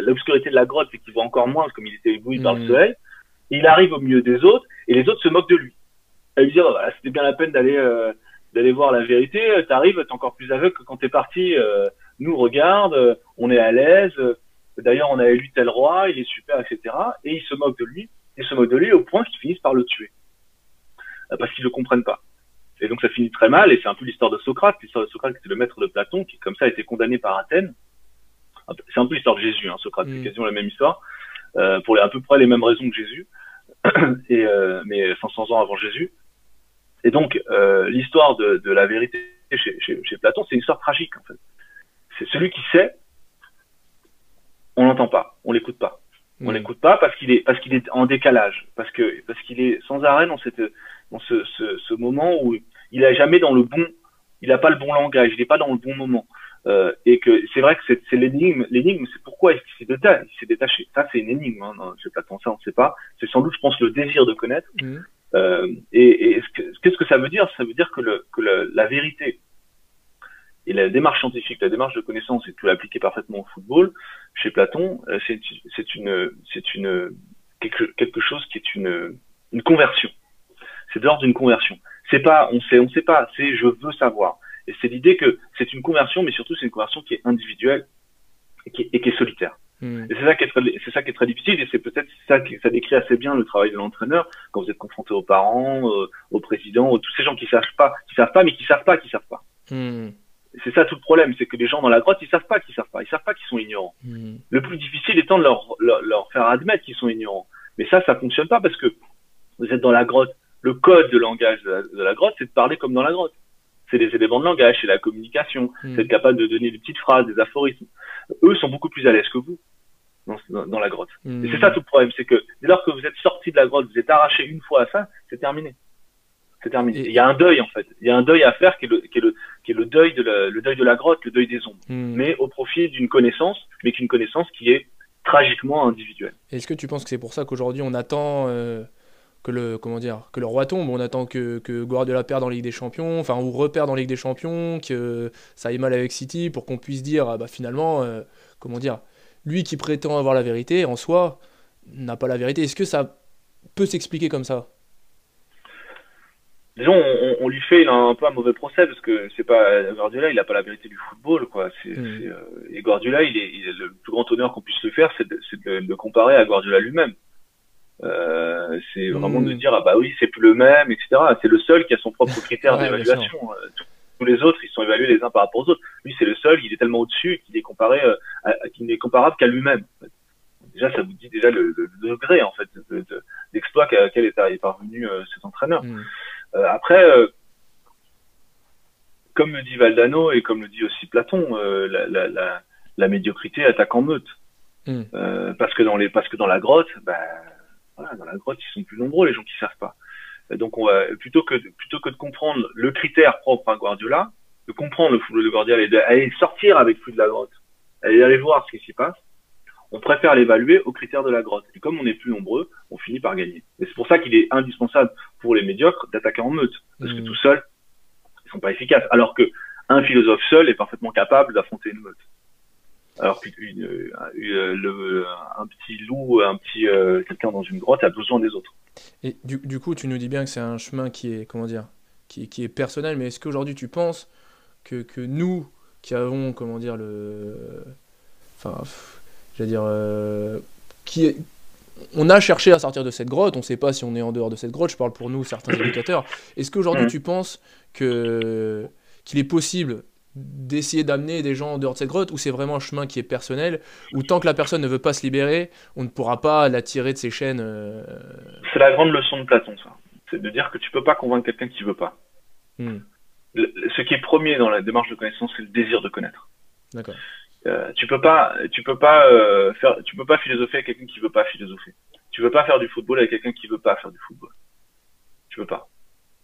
l'obscurité de la grotte, c'est qu'il voit encore moins, comme il était ébloui par le soleil. Et il arrive au milieu des autres, et les autres se moquent de lui. Et lui disent, oh, voilà, c'était bien la peine d'aller voir la vérité, t'arrives, t'es encore plus aveugle que quand t'es parti, nous, regarde, on est à l'aise, d'ailleurs, on a élu tel roi, il est super, etc. Et ils se moquent de lui, au point qu'ils finissent par le tuer. Parce qu'ils le comprennent pas. Et donc ça finit très mal, et c'est un peu l'histoire de Socrate. L'histoire de Socrate, c'est le maître de Platon, qui comme ça a été condamné par Athènes. C'est un peu l'histoire de Jésus, Socrate, c'est quasiment la même histoire, pour à peu près les mêmes raisons que Jésus, mais 500 ans avant Jésus. Et donc l'histoire de la vérité chez Platon, c'est une histoire tragique en fait. C'est celui qui sait, on l'entend pas, on l'écoute pas. On l'écoute pas parce qu'il est en décalage, parce qu'il est sans arrêt dans ce moment où il a jamais il a pas le bon langage, il est pas dans le bon moment. Et que c'est vrai que c'est l'énigme, c'est pourquoi est-ce qu'il s'est détaché. Ça, c'est une énigme, chez Platon, ça on sait pas. C'est sans doute, je pense, le désir de connaître. Et qu'est-ce que ça veut dire? Ça veut dire que la vérité et la démarche scientifique, la démarche de connaissance, et tout l'appliquer parfaitement au football, chez Platon, c'est quelque chose qui est une conversion. C'est de l'ordre d'une conversion. C'est pas, on sait pas, c'est je veux savoir. Et c'est l'idée que c'est une conversion, mais surtout c'est une conversion qui est individuelle et qui est solitaire. Et c'est ça qui est très difficile, et c'est peut-être ça décrit assez bien le travail de l'entraîneur quand vous êtes confronté aux parents, aux présidents, tous ces gens qui savent pas, mais qui savent pas. C'est ça tout le problème, c'est que les gens dans la grotte, ils savent pas qu'ils sont ignorants. Le plus difficile étant de leur faire admettre qu'ils sont ignorants. Mais ça fonctionne pas parce que vous êtes dans la grotte. Le code de langage de la grotte, c'est de parler comme dans la grotte. C'est les éléments de langage, c'est la communication, c'est être capable de donner des petites phrases, des aphorismes. Eux sont beaucoup plus à l'aise que vous dans la grotte. Et c'est ça tout le problème, c'est que dès lors que vous êtes sorti de la grotte, vous êtes arraché une fois à ça, c'est terminé. C'est terminé. Il y a un deuil en fait. Il y a un deuil à faire qui est le deuil de la grotte, le deuil des ombres, mais au profit d'une connaissance, mais qu'une connaissance qui est tragiquement individuelle. Est-ce que tu penses que c'est pour ça qu'aujourd'hui on attend que le roi tombe, on attend que Guardiola perde en Ligue des Champions, ou reperde en Ligue des Champions, que ça aille mal avec City, pour qu'on puisse dire finalement, lui qui prétend avoir la vérité en soi n'a pas la vérité. Est-ce que ça peut s'expliquer comme ça? Disons, on lui fait un peu un mauvais procès parce que c'est pas Guardiola, il a pas la vérité du football, quoi. Et Guardiola, il est le plus grand honneur qu'on puisse le faire, c'est de le comparer à Guardiola lui-même. C'est vraiment de dire oui, c'est plus le même, etc. C'est le seul qui a son propre critère d'évaluation. Tous les autres, ils sont évalués les uns par rapport aux autres. Lui, c'est le seul, il est tellement au-dessus qu'il est qu'il n'est comparable qu'à lui-même. En fait. Déjà, ça vous dit déjà le degré en fait d'exploit qu'à est parvenu cet entraîneur. Après, comme le dit Valdano et comme le dit aussi Platon, la médiocrité attaque en meute. Parce que dans la grotte, Voilà, dans la grotte, ils sont plus nombreux, les gens qui savent pas. Donc, plutôt que de comprendre le critère propre à Guardiola, de comprendre le football de Guardiola et d'aller sortir avec lui de la grotte, aller voir ce qui s'y passe, on préfère l'évaluer aux critères de la grotte. Et comme on est plus nombreux, on finit par gagner. Et c'est pour ça qu'il est indispensable pour les médiocres d'attaquer en meute. Parce que tout seul, ils sont pas efficaces. Alors que un philosophe seul est parfaitement capable d'affronter une meute. Alors qu'un petit loup, quelqu'un dans une grotte a besoin des autres. Et du coup, tu nous dis bien que c'est un chemin qui est, comment dire, qui est personnel, mais est-ce qu'aujourd'hui tu penses que nous, qui avons, comment dire, on a cherché à sortir de cette grotte, on ne sait pas si on est en dehors de cette grotte, je parle pour nous, certains éducateurs, est-ce qu'aujourd'hui tu penses qu'il est possible d'essayer d'amener des gens en dehors de cette grotte, ou c'est vraiment un chemin qui est personnel, où tant que la personne ne veut pas se libérer, on ne pourra pas la tirer de ses chaînes C'est la grande leçon de Platon, ça. C'est de dire que tu peux pas convaincre quelqu'un qui veut pas. Ce qui est premier dans la démarche de connaissance, c'est le désir de connaître. D'accord. Tu peux pas philosopher avec quelqu'un qui veut pas philosopher. Tu peux pas faire du football avec quelqu'un qui veut pas faire du football. Tu peux pas.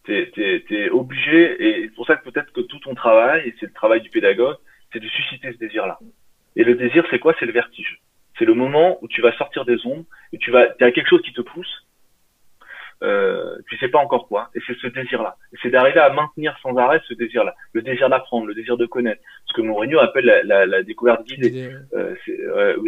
T'es obligé, et c'est pour ça que peut-être que tout ton travail, et c'est le travail du pédagogue, c'est de susciter ce désir-là. Et le désir, c'est quoi? C'est le vertige. C'est le moment où tu vas sortir des ombres, et t'as quelque chose qui te pousse, tu sais pas encore quoi, et c'est ce désir-là. Et c'est d'arriver à maintenir sans arrêt ce désir-là. Le désir d'apprendre, le désir de connaître. Ce que Mourinho appelle la découverte guidée.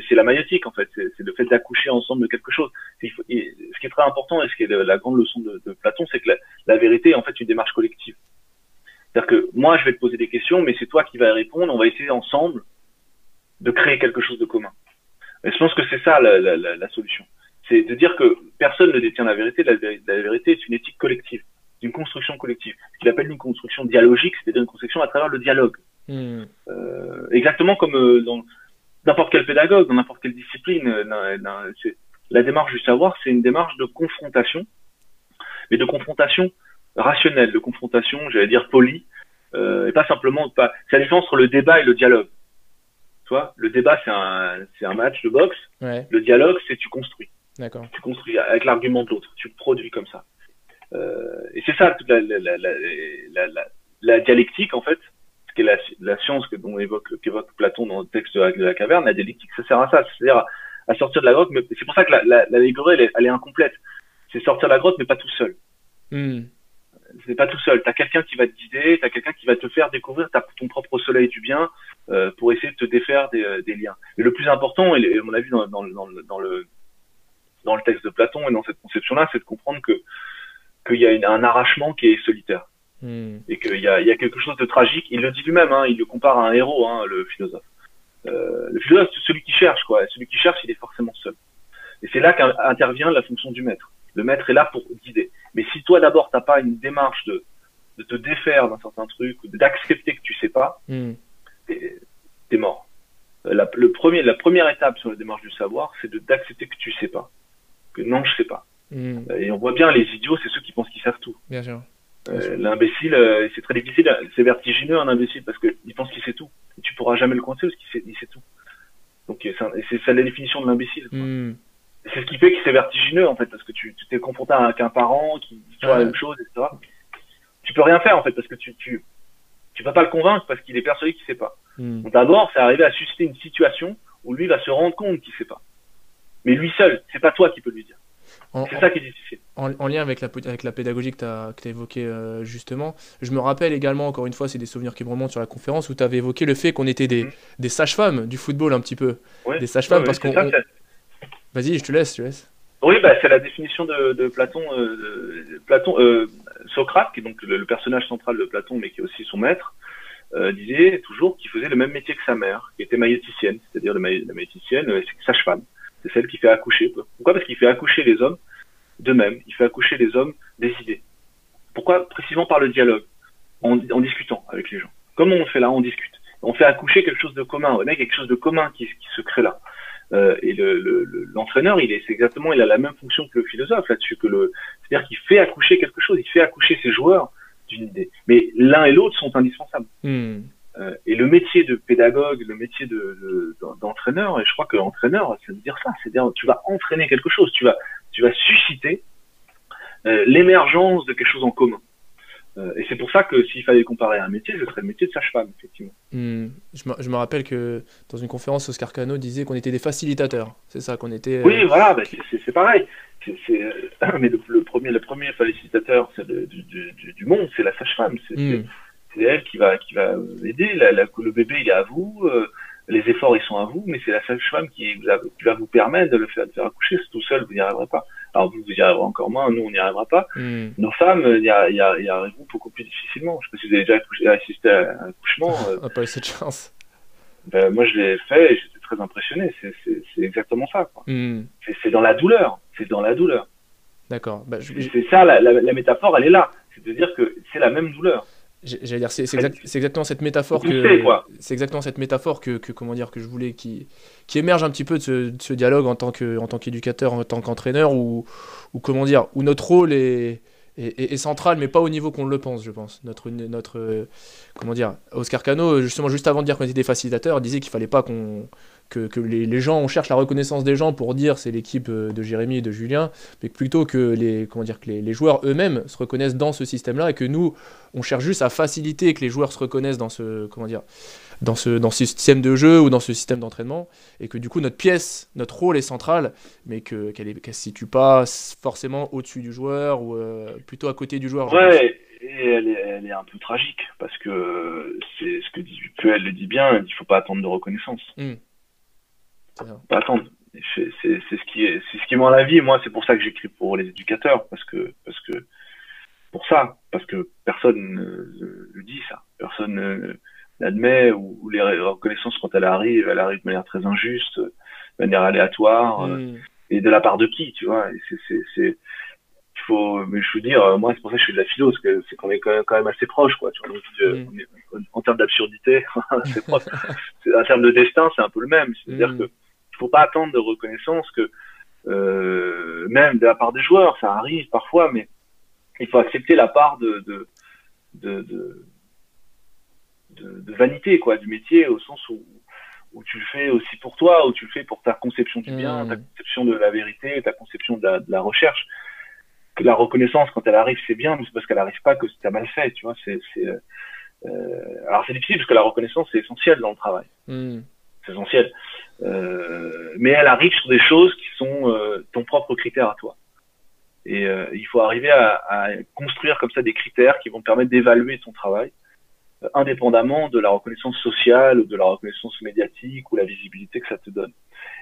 C'est la maïotique, en fait. C'est le fait d'accoucher ensemble de quelque chose. Ce qui est très important, et ce qui est la grande leçon de Platon, c'est que la vérité est en fait une démarche collective. C'est-à-dire que moi, je vais te poser des questions, mais c'est toi qui vas y répondre. On va essayer ensemble de créer quelque chose de commun. Et je pense que c'est ça la solution. C'est de dire que personne ne détient la vérité. La vérité est une éthique collective, une construction collective. Ce qu'il appelle une construction dialogique, c'est-à-dire une construction à travers le dialogue. Exactement comme dans n'importe quel pédagogue, dans n'importe quelle discipline. La démarche du savoir, c'est une démarche de confrontation, mais de confrontation rationnelle, de confrontation, j'allais dire polie, et pas simplement. C'est la différence entre le débat et le dialogue. Tu vois, le débat, c'est un match de boxe. Ouais. Le dialogue, c'est tu construis. D'accord. Tu construis avec l'argument de l'autre. Tu produis comme ça. Et c'est ça toute la dialectique, en fait, ce qui est la science qu'évoque Platon dans le texte de la caverne. La dialectique, ça sert à ça, c'est-à-dire à sortir de la grotte. Mais c'est pour ça que l'allégorie, elle est incomplète. C'est sortir de la grotte, mais pas tout seul. C'est pas tout seul. T'as quelqu'un qui va te guider, t'as quelqu'un qui va te faire découvrir ton propre soleil du bien pour essayer de te défaire des liens. Et le plus important, et on l'a vu dans le texte de Platon et dans cette conception-là, c'est de comprendre qu'il y a un arrachement qui est solitaire. Et qu'il y a quelque chose de tragique. Il le dit lui-même, hein, il le compare à un héros, hein, le philosophe. Le philosophe, c'est celui qui cherche, quoi. Celui qui cherche, il est forcément seul. Et c'est là qu'intervient la fonction du maître. Le maître est là pour guider. Mais si toi, d'abord, t'as pas une démarche de te défaire d'un certain truc, d'accepter que tu sais pas, t'es mort. La première étape sur la démarche du savoir, c'est d'accepter que tu sais pas. Que non, je sais pas. Et on voit bien, les idiots, c'est ceux qui pensent qu'ils savent tout. Bien sûr. L'imbécile, c'est très difficile, c'est vertigineux un imbécile parce qu'il pense qu'il sait tout. Et tu pourras jamais le coincer parce qu'il sait tout. Donc c'est ça la définition de l'imbécile. C'est ce qui fait que c'est vertigineux en fait, parce que tu t'es confronté avec un parent qui dit la même chose, etc. Tu peux rien faire en fait, parce que tu vas pas le convaincre parce qu'il est persuadé qu'il sait pas. Donc d'abord, c'est arriver à susciter une situation où lui va se rendre compte qu'il sait pas. Mais lui seul, c'est pas toi qui peux lui dire. C'est ça qui est difficile. En lien avec la pédagogie que tu as évoquée justement, je me rappelle également, encore une fois, c'est des souvenirs qui me remontent sur la conférence, où tu avais évoqué le fait qu'on était des sages-femmes du football un petit peu. Ouais, des sages-femmes parce qu'on... Vas-y, je te laisse. Oui, c'est la définition de Platon. Socrate, qui est donc le personnage central de Platon, mais qui est aussi son maître, disait toujours qu'il faisait le même métier que sa mère, qui était maïoticienne, c'est-à-dire la maïoticienne, c'est sage-femme. C'est celle qui fait accoucher. Pourquoi? Parce qu'il fait accoucher les hommes d'eux-mêmes. Il fait accoucher les hommes des idées. Pourquoi? Précisément par le dialogue, en discutant avec les gens. Comme on fait là, on discute. On fait accoucher quelque chose de commun. On a quelque chose de commun qui se crée là. Et l'entraîneur, il a la même fonction que le philosophe là-dessus, c'est-à-dire qu'il fait accoucher quelque chose. Il fait accoucher ses joueurs d'une idée. Mais l'un et l'autre sont indispensables. Et le métier de pédagogue, le métier d'entraîneur, et je crois que l'entraîneur, ça veut dire ça, c'est-à-dire tu vas entraîner quelque chose, tu vas tu vas susciter l'émergence de quelque chose en commun. Et c'est pour ça que s'il fallait comparer à un métier, ce serait le métier de sage-femme, effectivement. Je me rappelle que dans une conférence, Oscar Cano disait qu'on était des facilitateurs. C'est ça, qu'on était... Oui, voilà, bah, c'est pareil. Mais le premier facilitateur du monde, c'est la sage-femme. C'est elle qui va aider. Le bébé, il est à vous. Les efforts, ils sont à vous. Mais c'est la sage-femme qui va vous permettre de faire accoucher. Tout seul, vous n'y arriverez pas. Alors, vous y arriverez encore moins. Nous, on n'y arrivera pas. Nos femmes y arriveront beaucoup plus difficilement. Je ne sais pas si vous avez déjà assisté à un accouchement. On n'a pas eu cette chance. Ben, moi, je l'ai fait et j'étais très impressionné. C'est exactement ça, quoi. C'est dans la douleur. C'est dans la douleur. D'accord. Bah, c'est ça, la métaphore, elle est là. C'est de dire que c'est la même douleur. J'allais dire, c'est exactement cette métaphore c'est exactement cette métaphore que comment dire, que je voulais qui émerge un petit peu de ce dialogue en tant qu'éducateur, en tant qu'entraîneur, ou comment dire, où notre rôle est central, mais pas au niveau qu'on le pense, je pense. Notre comment dire, Oscar Cano, justement, juste avant de dire qu'on était des facilitateurs, disait qu'il fallait pas que les gens, on cherche la reconnaissance des gens pour dire c'est l'équipe de Jérémy et de Julien, mais plutôt que les joueurs eux-mêmes se reconnaissent dans ce système-là, et que nous, on cherche juste à faciliter que les joueurs se reconnaissent dans ce système de jeu ou dans ce système d'entraînement, et que du coup notre rôle est central, mais qu'elle se situe pas forcément au-dessus du joueur ou plutôt à côté du joueur. Ouais, et elle est un peu tragique, parce que c'est ce que Puel le dit bien, il faut pas attendre de reconnaissance. Pas attendre. C'est ce qui ment la vie. Moi, c'est pour ça que j'écris pour les éducateurs, parce que personne ne le dit, ça. Personne n'admet, ou les reconnaissances, quand elle arrive de manière très injuste, de manière aléatoire, et de la part de qui, tu vois. Et mais je veux dire, moi, c'est pour ça que je fais de la philo, parce que c'est qu'on est quand même assez proche, quoi. Tu vois, donc, en termes d'absurdité, c'est proche. En termes de destin, c'est un peu le même. C'est-à-dire que il faut pas attendre de reconnaissance, que même de la part des joueurs, ça arrive parfois, mais il faut accepter la part de vanité, quoi, du métier, au sens où tu le fais aussi pour toi, où tu le fais pour ta conception du bien, ta conception de la vérité, ta conception de la recherche. Que la reconnaissance, quand elle arrive, c'est bien, mais c'est parce qu'elle arrive pas que t'as mal fait, tu vois. Alors c'est difficile, parce que la reconnaissance, c'est essentiel dans le travail. C'est essentiel. Mais elle arrive sur des choses qui sont ton propre critère à toi. Et il faut arriver à construire comme ça des critères qui vont te permettre d'évaluer ton travail, indépendamment de la reconnaissance sociale, ou de la reconnaissance médiatique, ou la visibilité que ça te donne.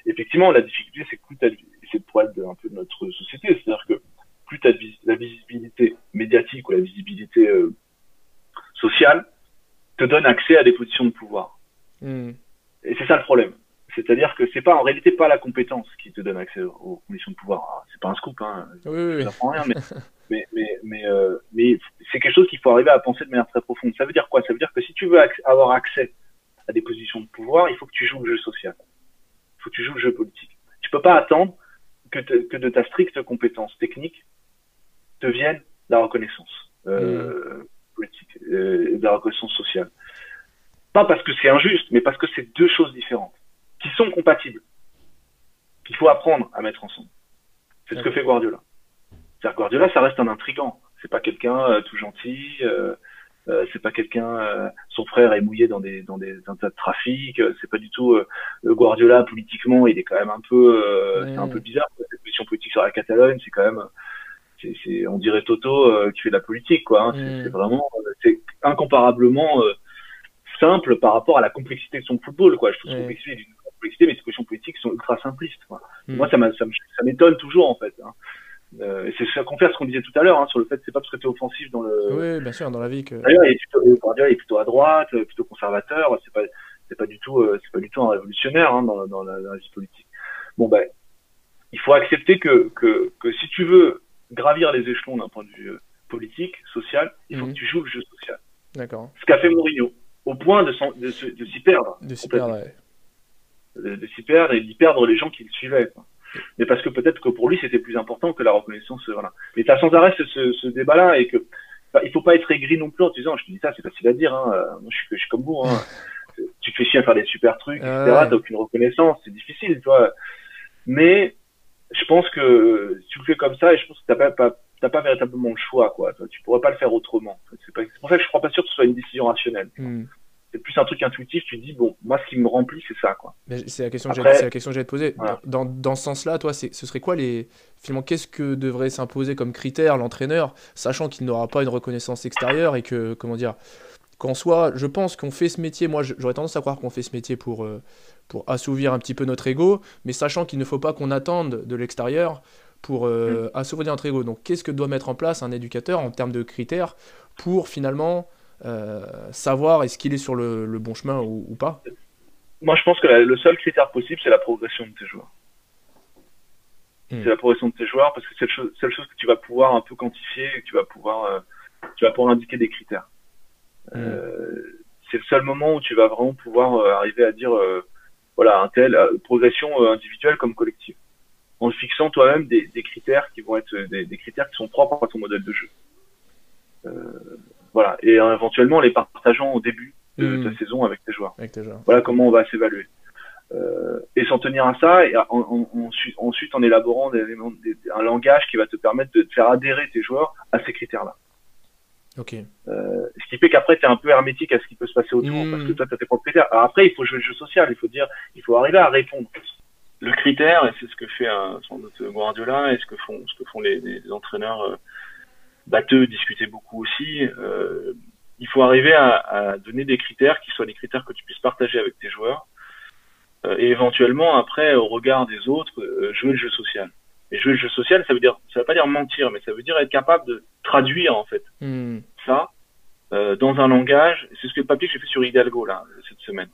Effectivement, la difficulté, c'est que c'est le problème un peu de notre société, c'est-à-dire que plus tu as la visibilité médiatique ou la visibilité sociale, te donne accès à des positions de pouvoir. Et c'est ça le problème. C'est-à-dire que c'est pas en réalité pas la compétence qui te donne accès aux conditions de pouvoir. Alors, c'est pas un scoop, hein. Oui. Ça prend rien, mais c'est quelque chose qu'il faut arriver à penser de manière très profonde. Ça veut dire quoi? Ça veut dire que si tu veux avoir accès à des positions de pouvoir, il faut que tu joues le jeu social. Il faut que tu joues le jeu politique. Tu peux pas attendre que de ta stricte compétence technique te vienne la reconnaissance politique, de la reconnaissance sociale. Pas parce que c'est injuste, mais parce que c'est deux choses différentes, qui sont compatibles, qu'il faut apprendre à mettre ensemble. C'est ce que fait Guardiola. C'est-à-dire Guardiola, ça reste un intrigant. C'est pas quelqu'un tout gentil, c'est pas quelqu'un, son frère est mouillé dans un tas de trafic, c'est pas du tout Guardiola politiquement, il est quand même un peu c'est un peu bizarre, cette position politique sur la Catalogne, c'est quand même on dirait Toto qui fait de la politique, quoi, hein. C'est vraiment c'est incomparablement simple par rapport à la complexité de son football, quoi. Je trouve complexité, mais ses positions politiques sont ultra simplistes, quoi. Moi, ça m'étonne toujours, en fait, hein. Et c'est ça qu'on fait, ce qu'on disait tout à l'heure, hein, sur le fait que c'est pas parce que tu es offensif dans le. Oui, bien sûr, dans la vie que. D'ailleurs, Guardiola est plutôt à droite, plutôt conservateur. C'est pas du tout un révolutionnaire, hein, dans la vie politique. Bon, ben, il faut accepter que si tu veux gravir les échelons d'un point de vue politique, social, il faut que tu joues le jeu social. D'accord. Ce qu'a fait Mourinho, au point de s'y perdre. De s'y perdre, ouais. De s'y perdre et d'y perdre les gens qui le suivaient, quoi. Mais parce que peut-être que pour lui c'était plus important que la reconnaissance, voilà. Mais tu as sans arrêt ce débat-là, et que il faut pas être aigri non plus en te disant, je te dis ça, c'est facile à dire, hein. Moi je suis comme vous, hein. Tu te fais chier à faire des super trucs, etc. T'as aucune reconnaissance, c'est difficile, tu vois. Mais je pense que si tu le fais comme ça, et je pense que t'as pas véritablement le choix, quoi. Tu pourrais pas le faire autrement. C'est pour ça que je crois pas sûr que ce soit une décision rationnelle. C'est plus un truc intuitif. Tu te dis, bon, moi, ce qui me remplit, c'est ça, quoi. Mais c'est la question Après, c'est la question que j'allais te poser. voilà. Dans ce sens-là, toi, ce serait quoi finalement, qu'est-ce que devrait s'imposer comme critère l'entraîneur, sachant qu'il n'aura pas une reconnaissance extérieure et que, comment dire, qu'en soi, je pense qu'on fait ce métier, moi j'aurais tendance à croire qu'on fait ce métier pour assouvir un petit peu notre ego, mais sachant qu'il ne faut pas qu'on attende de l'extérieur pour assouvir notre ego. Donc qu'est-ce que doit mettre en place un éducateur en termes de critères pour finalement savoir est-ce qu'il est sur le bon chemin ou pas? Moi, je pense que le seul critère possible, c'est la progression de tes joueurs. C'est la progression de tes joueurs, parce que c'est la seule chose que tu vas pouvoir un peu quantifier, et que tu vas pouvoir indiquer des critères. C'est le seul moment où tu vas vraiment pouvoir arriver à dire voilà, un tel progression individuelle comme collective, en fixant toi-même des critères qui vont être des critères qui sont propres à ton modèle de jeu. Voilà, et éventuellement les partageant au début de ta saison avec tes joueurs. Voilà comment on va s'évaluer. Et s'en tenir à ça, et ensuite en élaborant un langage qui va te permettre de te faire adhérer tes joueurs à ces critères-là. Okay. Ce qui fait qu'après, tu es un peu hermétique à ce qui peut se passer autour, parce que toi, tu as tes propres critères. Alors après, il faut jouer le jeu social, il faut arriver à répondre. Le critère, et c'est ce que fait sans doute Guardiola, et ce que font les entraîneurs batteux, discuter beaucoup aussi, il faut arriver à donner des critères qui soient des critères que tu puisses partager avec tes joueurs, et éventuellement, après, au regard des autres, jouer le jeu social. Et jouer le jeu social, ça veut pas dire mentir, mais ça veut dire être capable de traduire, en fait, ça, dans un langage. C'est ce que le papier que j'ai fait sur Hidalgo, là, cette semaine.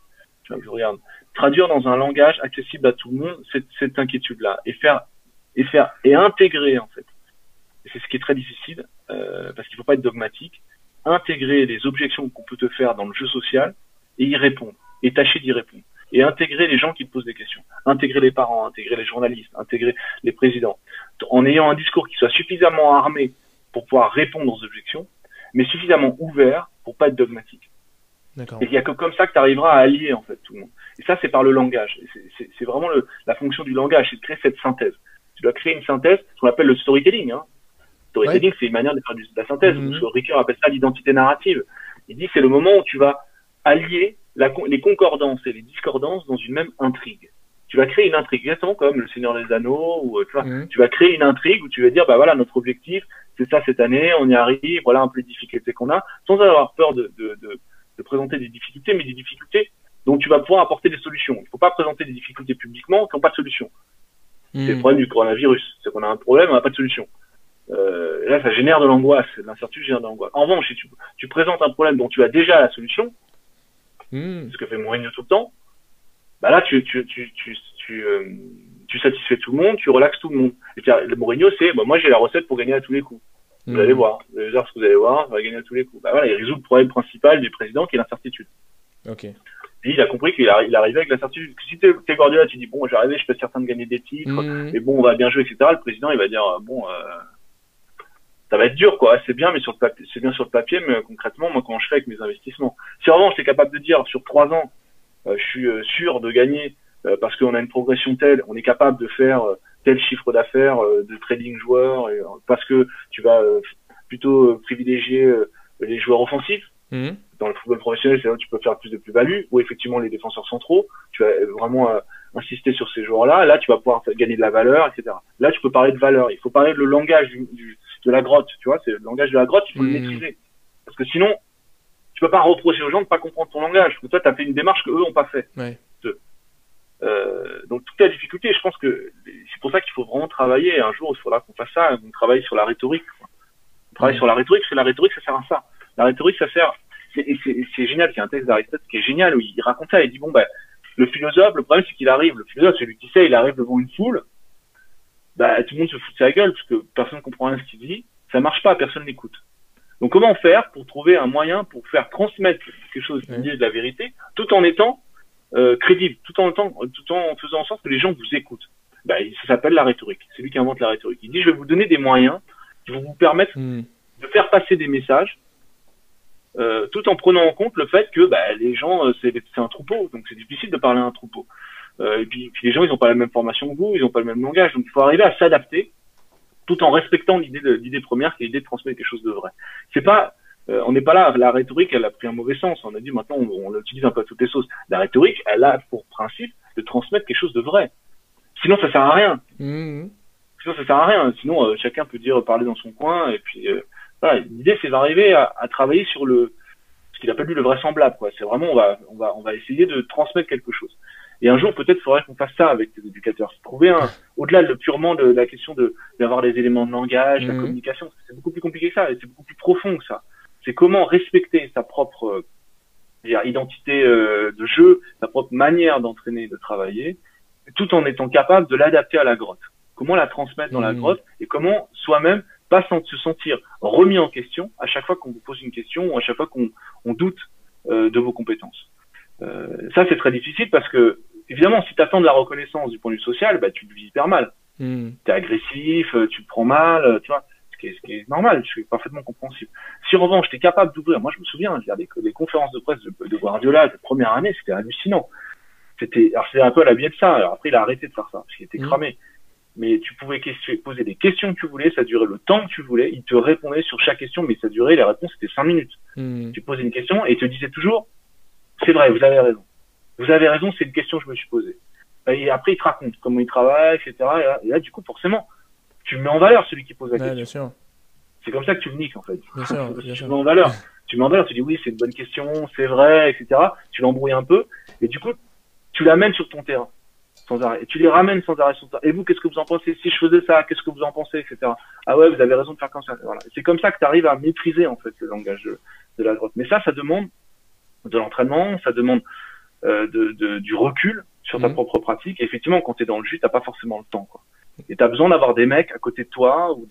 Je regarde. Traduire dans un langage accessible à tout le monde, cette inquiétude-là. Et intégrer, en fait. Et c'est ce qui est très difficile, parce qu'il faut pas être dogmatique. Intégrer les objections qu'on peut te faire dans le jeu social, et y répondre. Et tâcher d'y répondre. Et intégrer les gens qui te posent des questions, intégrer les parents, intégrer les journalistes, intégrer les présidents, en ayant un discours qui soit suffisamment armé pour pouvoir répondre aux objections, mais suffisamment ouvert pour pas être dogmatique. D'accord. Et il y a que comme ça que tu arriveras à allier en fait tout le monde. Et ça, c'est par le langage. C'est vraiment la fonction du langage, c'est de créer cette synthèse. Tu dois créer une synthèse, ce qu'on appelle le storytelling. Storytelling, ouais. C'est une manière de faire de la synthèse. Ricoeur appelle ça l'identité narrative. Il dit c'est le moment où tu vas allier les concordances et les discordances dans une même intrigue. Tu vas créer une intrigue, exactement comme le Seigneur des Anneaux, ou tu vas créer une intrigue où tu vas dire, bah voilà, notre objectif, c'est ça cette année, on y arrive, voilà un peu les difficultés qu'on a, sans avoir peur de présenter des difficultés, mais des difficultés dont tu vas pouvoir apporter des solutions. Il ne faut pas présenter des difficultés publiquement qui n'ont pas de solution. C'est le problème du coronavirus, c'est qu'on a un problème, on n'a pas de solution. Là, ça génère de l'angoisse, l'incertitude génère de l'angoisse. En revanche, si tu présentes un problème dont tu as déjà la solution, ce que fait Mourinho tout le temps, bah là tu satisfais tout le monde, tu relaxes tout le monde. Et le Mourinho, c'est moi j'ai la recette pour gagner à tous les coups. Vous allez voir, vous allez voir ce que vous allez voir, ça va gagner à tous les coups. Bah voilà, il résout le problème principal du président qui est l'incertitude. Ok. Et il a compris qu'il arrivait avec l'incertitude. Si t'es Guardiola, tu dis bon, j'arrive, je peux être certain de gagner des titres, mais bon, on va bien jouer, etc. Le président, il va dire bon, ça va être dur, quoi. C'est bien, mais c'est bien sur le papier, mais concrètement, moi, comment je fais avec mes investissements? Si en revanche, t'es capable de dire sur 3 ans, je suis sûr de gagner parce qu'on a une progression telle, on est capable de faire tel chiffre d'affaires de trading joueurs, parce que tu vas plutôt privilégier les joueurs offensifs. Dans le football professionnel, c'est là où tu peux faire plus de plus-value, ou effectivement les défenseurs centraux, tu vas vraiment insister sur ces joueurs-là, là tu vas pouvoir gagner de la valeur, etc. Là tu peux parler de valeur, il faut parler le langage de la grotte, tu vois, c'est le langage de la grotte, il faut le maîtriser. Parce que sinon, tu peux pas reprocher aux gens de pas comprendre ton langage, parce que toi tu as fait une démarche qu'eux n'ont pas fait. Ouais. Donc toute la difficulté, je pense que c'est pour ça qu'il faut vraiment travailler, un jour il faudra qu'on fasse ça, on travaille sur la rhétorique. On travaille sur la rhétorique, parce que la rhétorique ça sert à ça. La rhétorique ça sert, c'est génial, il y a un texte d'Aristote qui est génial où il raconte ça, il dit bon le philosophe, le problème c'est qu'il arrive, le philosophe celui qui sait, il arrive devant une foule, tout le monde se fout de sa gueule parce que personne ne comprend rien ce qu'il dit, ça marche pas, personne n'écoute. Donc comment faire pour trouver un moyen pour faire transmettre quelque chose qui est de la vérité, tout en étant crédible, tout en faisant en sorte que les gens vous écoutent. Ça s'appelle la rhétorique. C'est lui qui invente la rhétorique. Il dit je vais vous donner des moyens qui vont vous permettre de faire passer des messages tout en prenant en compte le fait que les gens c'est un troupeau, donc c'est difficile de parler à un troupeau. et puis les gens, ils n'ont pas la même formation que vous, ils n'ont pas le même langage. Donc, il faut arriver à s'adapter tout en respectant l'idée première, qui est l'idée de transmettre quelque chose de vrai. C'est pas, on n'est pas là, la rhétorique, elle a pris un mauvais sens. On a dit maintenant, on l'utilise un peu à toutes les sauces. La rhétorique, elle a pour principe de transmettre quelque chose de vrai. Sinon, ça sert à rien. Sinon, ça sert à rien. Sinon, chacun peut parler dans son coin. Et puis, voilà. L'idée, c'est d'arriver à travailler sur ce qu'il appelle lui le vraisemblable, quoi. C'est vraiment, on va essayer de transmettre quelque chose. Et un jour, peut-être, il faudrait qu'on fasse ça avec les éducateurs. Trouver au-delà purement de la question d'avoir les éléments de langage, la communication. C'est beaucoup plus compliqué que ça. Et c'est beaucoup plus profond que ça. C'est comment respecter sa propre, identité de jeu, sa propre manière d'entraîner et de travailler, tout en étant capable de l'adapter à la grotte. Comment la transmettre dans la grotte et comment soi-même pas se sentir remis en question à chaque fois qu'on vous pose une question ou à chaque fois qu'on doute de vos compétences. Ça, c'est très difficile parce que, évidemment, si tu attends de la reconnaissance du point de vue social, bah, tu le vis hyper mal. T'es agressif, tu te prends mal, tu vois, ce qui est normal, c'est parfaitement compréhensible. Si en revanche, t'es capable d'ouvrir, moi je me souviens, les conférences de presse de Guardiola de première année, c'était hallucinant. Alors c'est un peu à la biais de ça. Alors après, il a arrêté de faire ça parce qu'il était cramé. Mais tu pouvais poser des questions que tu voulais, ça durait le temps que tu voulais, il te répondait sur chaque question, mais ça durait, les réponses c'était 5 minutes. Tu posais une question et il te disait toujours, c'est vrai, vous avez raison. Vous avez raison, c'est une question que je me suis posée. Et après, il te raconte comment il travaille, etc. Et là, du coup, forcément, tu le mets en valeur, celui qui pose la question. Bien sûr. C'est comme ça que tu le niques, en fait. Bien sûr, tu le mets en valeur. Tu le mets en valeur, tu dis oui, c'est une bonne question, c'est vrai, etc. Tu l'embrouilles un peu, et du coup, tu l'amènes sur ton terrain, sans arrêt. Et tu les ramènes sans arrêt sur ton terrain. Et vous, qu'est-ce que vous en pensez? Si je faisais ça, qu'est-ce que vous en pensez, etc. Ah ouais, vous avez raison de faire comme ça. Voilà. C'est comme ça que tu arrives à maîtriser, en fait, le langage de la grotte. Mais ça demande de l'entraînement, ça demande du recul sur ta propre pratique. Et effectivement, quand tu es dans le jus, t'as pas forcément le temps, quoi. Et tu as besoin d'avoir des mecs à côté de toi ou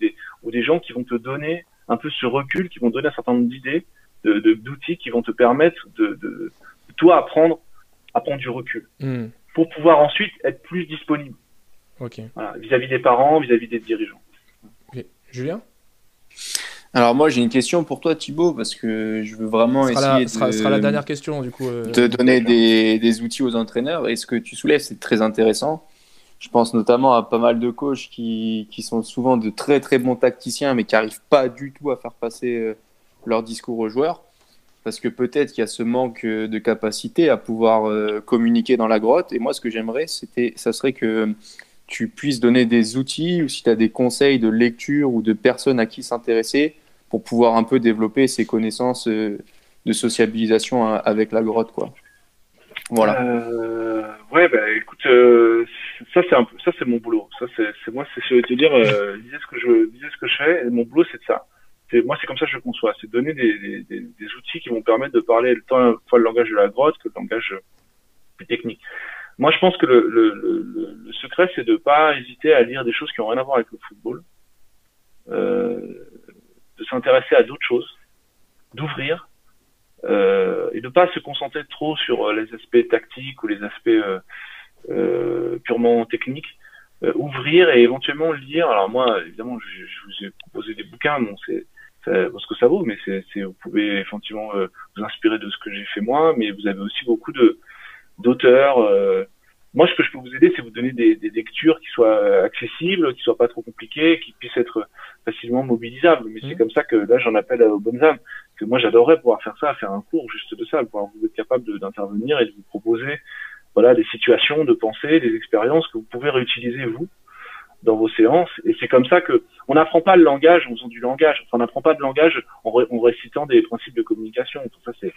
des gens qui vont te donner un peu ce recul, qui vont te donner un certain nombre d'idées, d'outils qui vont te permettre de toi à prendre du recul pour pouvoir ensuite être plus disponible. Voilà, vis-à-vis des parents, vis-à-vis des dirigeants. Julien? Alors moi j'ai une question pour toi Thibaut parce que je veux vraiment essayer ce sera la dernière question du coup. De donner des outils aux entraîneurs et ce que tu soulèves c'est très intéressant. Je pense notamment à pas mal de coachs qui sont souvent de très très bons tacticiens mais qui n'arrivent pas du tout à faire passer leur discours aux joueurs parce que peut-être qu'il y a ce manque de capacité à pouvoir communiquer dans la grotte et moi ce que j'aimerais ça serait que tu puisses donner des outils ou si tu as des conseils de lecture ou de personnes à qui s'intéresser pour pouvoir un peu développer ses connaissances de sociabilisation avec la grotte, quoi. Voilà. Ouais, bah écoute, ça c'est mon boulot. Ça c'est moi, c'est je vais te dire, disais ce que je fais. Et mon boulot c'est de ça. Moi c'est comme ça que je le conçois. C'est donner des outils qui vont permettre de parler tant le langage de la grotte que le langage plus technique. Moi, je pense que le secret, c'est de pas hésiter à lire des choses qui ont rien à voir avec le football, de s'intéresser à d'autres choses, d'ouvrir, et de pas se concentrer trop sur les aspects tactiques ou les aspects purement techniques. Ouvrir et éventuellement lire. Alors moi, évidemment, je vous ai proposé des bouquins, bon, c'est ce que ça vaut, mais vous pouvez effectivement vous inspirer de ce que j'ai fait moi, mais vous avez aussi beaucoup d'auteurs. Moi, ce que je peux vous aider, c'est vous donner des lectures qui soient accessibles, qui soient pas trop compliquées, qui puissent être facilement mobilisables. Mais c'est comme ça que là, j'en appelle aux bonnes âmes. Que moi, j'adorerais pouvoir faire ça, faire un cours juste de ça, pouvoir vous être capable d'intervenir et de vous proposer, voilà, des situations de pensée, des expériences que vous pouvez réutiliser vous dans vos séances. Et c'est comme ça que on n'apprend pas le langage en faisant du langage. Enfin, on n'apprend pas de langage en récitant des principes de communication. Tout ça, c'est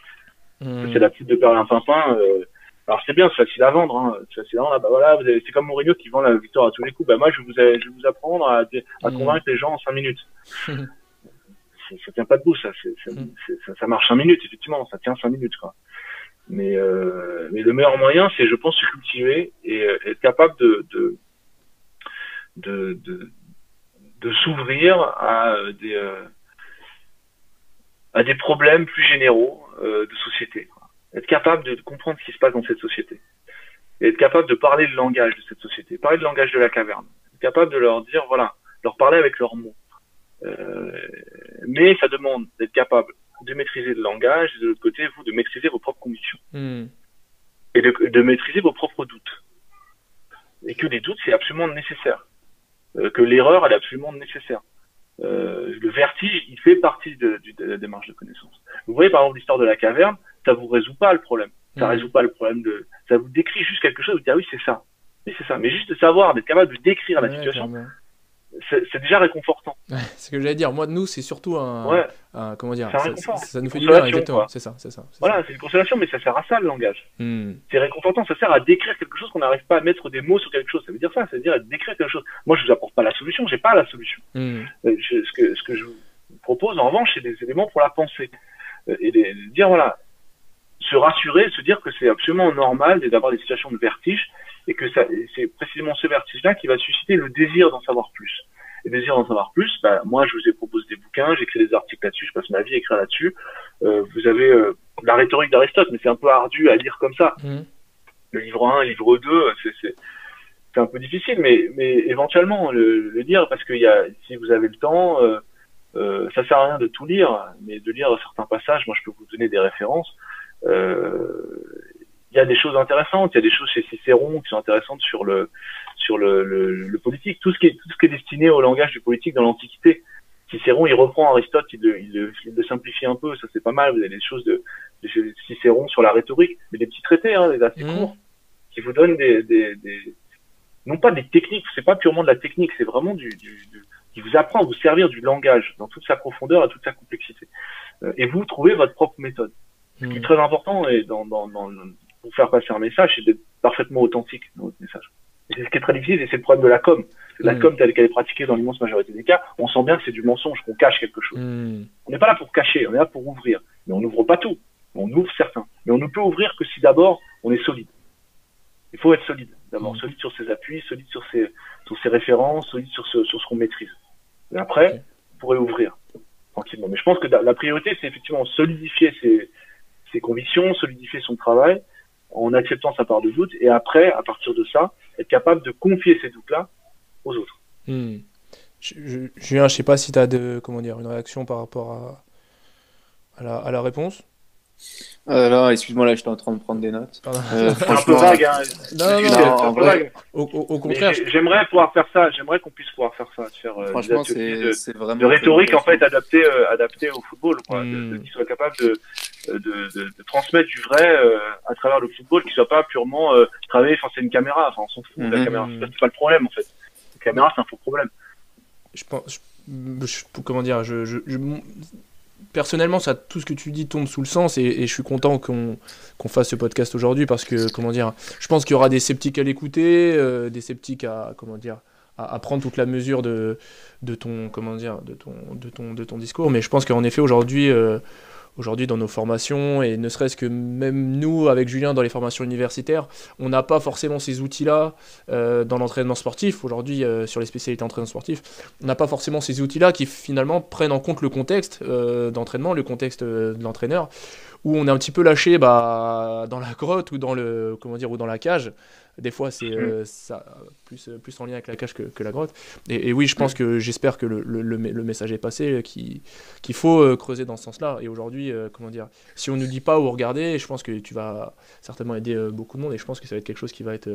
la petite de Perlimpinpin. Alors c'est bien, c'est facile à vendre, hein. C'est facile à vendre. Bah voilà, c'est comme Mourinho qui vend la victoire à tous les coups. Bah moi, je vais vous apprendre à convaincre les gens en 5 minutes. Ça tient pas debout, ça marche 5 minutes, effectivement, ça tient 5 minutes, quoi. Mais le meilleur moyen, c'est, je pense, se cultiver et être capable de s'ouvrir à des problèmes plus généraux de société, quoi. Être capable de comprendre ce qui se passe dans cette société. Et être capable de parler le langage de cette société, parler le langage de la caverne. Être capable de leur dire, voilà, leur parler avec leurs mots. Mais ça demande d'être capable de maîtriser le langage et de l'autre côté, vous, de maîtriser vos propres convictions. Et de maîtriser vos propres doutes. et que les doutes, c'est absolument nécessaire. Que l'erreur, elle est absolument nécessaire. Le vertige, il fait partie de la démarche de connaissance. Vous voyez, par exemple, l'histoire de la caverne, ça vous résout pas le problème. Ça résout pas le problème ça vous décrit juste quelque chose, vous dites, ah oui, c'est ça. Mais c'est ça. Mais juste de savoir, d'être capable de décrire la situation, c'est déjà réconfortant. C'est ce que j'allais dire. Moi, nous, c'est surtout comment dire, ça nous fait du bien, exactement. C'est ça. Voilà, c'est une consolation, mais ça sert à ça, le langage. C'est réconfortant, ça sert à décrire quelque chose qu'on n'arrive pas à mettre des mots sur quelque chose. Ça veut dire ça, ça veut dire à décrire quelque chose. Moi, je vous apporte pas la solution, j'ai pas la solution. Ce que je vous propose, en revanche, c'est des éléments pour la pensée. Et dire, voilà, se rassurer, se dire que c'est absolument normal d'avoir des situations de vertige, et que c'est précisément ce vertige-là qui va susciter le désir d'en savoir plus. Et le désir d'en savoir plus, moi, je vous ai proposé des bouquins, j'écris des articles là-dessus, je passe ma vie à écrire là-dessus. Vous avez la rhétorique d'Aristote, mais c'est un peu ardu à lire comme ça. Le livre 1, le livre 2, c'est un peu difficile, mais éventuellement, le lire, parce que si vous avez le temps, ça sert à rien de tout lire, mais de lire certains passages, moi, je peux vous donner des références. Il y a des choses intéressantes, il y a des choses chez Cicéron qui sont intéressantes sur le politique, tout ce qui est destiné au langage du politique dans l'Antiquité. Cicéron, il reprend Aristote, il le simplifie un peu, ça c'est pas mal. Vous avez des choses de Cicéron sur la rhétorique, mais des petits traités, des assez courts, qui vous donnent non pas des techniques, c'est pas purement de la technique, c'est vraiment qui vous apprend à vous servir du langage dans toute sa profondeur et toute sa complexité. Et vous trouvez votre propre méthode. Ce qui est très important et pour faire passer un message, c'est d'être parfaitement authentique dans votre message. Et c'est ce qui est très difficile, et c'est le problème de la com. La com telle qu'elle est pratiquée dans l'immense majorité des cas, on sent bien que c'est du mensonge, qu'on cache quelque chose. On n'est pas là pour cacher, on est là pour ouvrir. Mais on n'ouvre pas tout, on ouvre certains. Mais on ne peut ouvrir que si d'abord on est solide. Il faut être solide. D'abord solide sur ses appuis, solide sur ses références, solide sur ce qu'on maîtrise. Et après, vous pourrez ouvrir tranquillement. Mais je pense que la priorité, c'est effectivement solidifier ses convictions, solidifier son travail, en acceptant sa part de doute, et après, à partir de ça, être capable de confier ces doutes-là aux autres. Julien, je sais pas si tu as une réaction par rapport à la réponse. Là, excuse-moi, là, j'étais en train de prendre des notes. C'est un peu vague, hein. Non, vrai. Au contraire. J'aimerais pouvoir faire ça, j'aimerais qu'on puisse pouvoir faire ça, franchement, c'est vraiment de rhétorique, en fait, adaptée au football, quoi. Qu'il soit capable de transmettre du vrai à travers le football, qu'il soit pas purement travailler face à une caméra. Enfin, on s'en fout, la caméra, c'est pas le problème, en fait. La caméra, c'est un faux problème. Personnellement, tout ce que tu dis tombe sous le sens, et je suis content qu'on fasse ce podcast aujourd'hui, parce que, je pense qu'il y aura des sceptiques à l'écouter, des sceptiques à prendre toute la mesure de ton discours, mais je pense qu'en effet aujourd'hui dans nos formations, et ne serait-ce que même nous avec Julien dans les formations universitaires, on n'a pas forcément ces outils-là dans l'entraînement sportif. Aujourd'hui, sur les spécialités entraînement sportif, on n'a pas forcément ces outils-là qui finalement prennent en compte le contexte d'entraînement, le contexte de l'entraîneur, où on est un petit peu lâché dans la grotte ou dans la cage. Des fois, c'est ça, plus en lien avec la cage que la grotte. Et oui, j'espère que le message est passé, qu'il faut creuser dans ce sens-là. Et aujourd'hui, si on ne nous dit pas où regarder, je pense que tu vas certainement aider beaucoup de monde, et je pense que ça va être quelque chose qui va être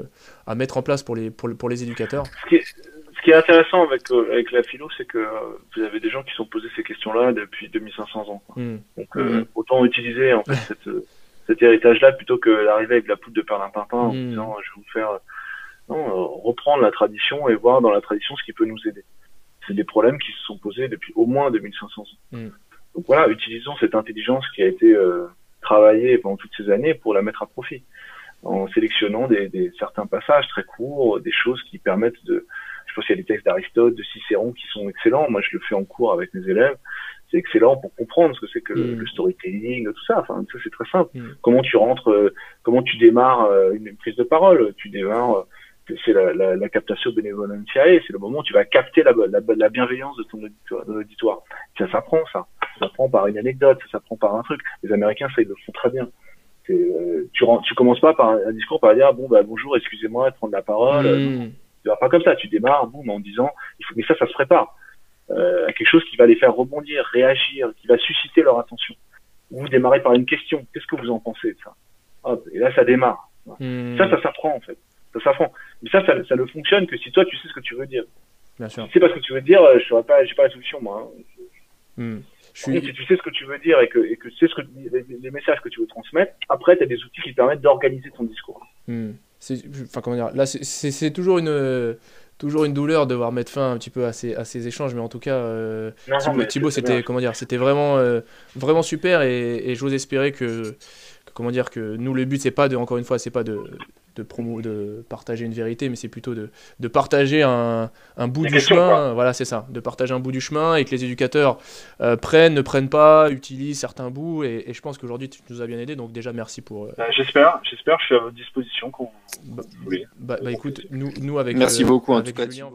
à mettre en place pour les éducateurs. Ce qui est intéressant avec la philo, c'est que vous avez des gens qui se sont posés ces questions-là depuis 2500 ans. Donc, autant utiliser en fait cet héritage-là plutôt que d'arriver avec la poudre de perlimpinpin en disant je vais vous faire reprendre la tradition et voir dans la tradition ce qui peut nous aider. C'est des problèmes qui se sont posés depuis au moins 2500 ans. Donc voilà, utilisons cette intelligence qui a été travaillée pendant toutes ces années pour la mettre à profit, en sélectionnant certains passages très courts, des choses qui permettent je pense qu'il y a des textes d'Aristote, de Cicéron qui sont excellents. Moi, je le fais en cours avec mes élèves. C'est excellent pour comprendre ce que c'est que le storytelling, tout ça. Enfin, ça, c'est très simple. Comment tu rentres, comment tu démarres une prise de parole. Tu démarres, c'est la captatio benevolentiae, c'est le moment où tu vas capter la bienveillance de ton auditoire. Ça s'apprend, ça. Ça s'apprend par une anecdote, ça s'apprend par un truc. Les Américains, ça, ils le font très bien. Tu commences pas par un discours par dire, bonjour, excusez-moi de prendre la parole. Tu vas pas comme ça. Tu démarres, en disant, mais ça se prépare. À quelque chose qui va les faire rebondir, réagir, qui va susciter leur attention. Vous démarrez par une question. Qu'est-ce que vous en pensez de ça ? Hop, et là, ça démarre. Ça s'apprend, en fait. ça s'apprend. Mais ça ne fonctionne que si toi, tu sais ce que tu veux dire. Bien sûr. Si tu sais pas ce que tu veux dire, j'ai pas la solution, moi. Hein. Si tu sais ce que tu veux dire et que tu sais les messages que tu veux transmettre, après, tu as des outils qui te permettent d'organiser ton discours. Enfin, comment dire, là, c'est toujours une douleur de devoir mettre fin un petit peu à ces échanges, mais en tout cas, Thibaut, c'était vraiment super et j'ose espérer que comment dire, que nous, le but, encore une fois, c'est pas de partager une vérité, mais c'est plutôt de partager un bout du chemin. Quoi. Voilà, c'est ça, de partager un bout du chemin et que les éducateurs ne prennent pas, utilisent certains bouts. Et je pense qu'aujourd'hui, tu nous as bien aidé. Donc déjà, merci pour. J'espère. Je suis à votre disposition quand vous voulez. Écoute, nous avec. Merci beaucoup en tout cas. Julien,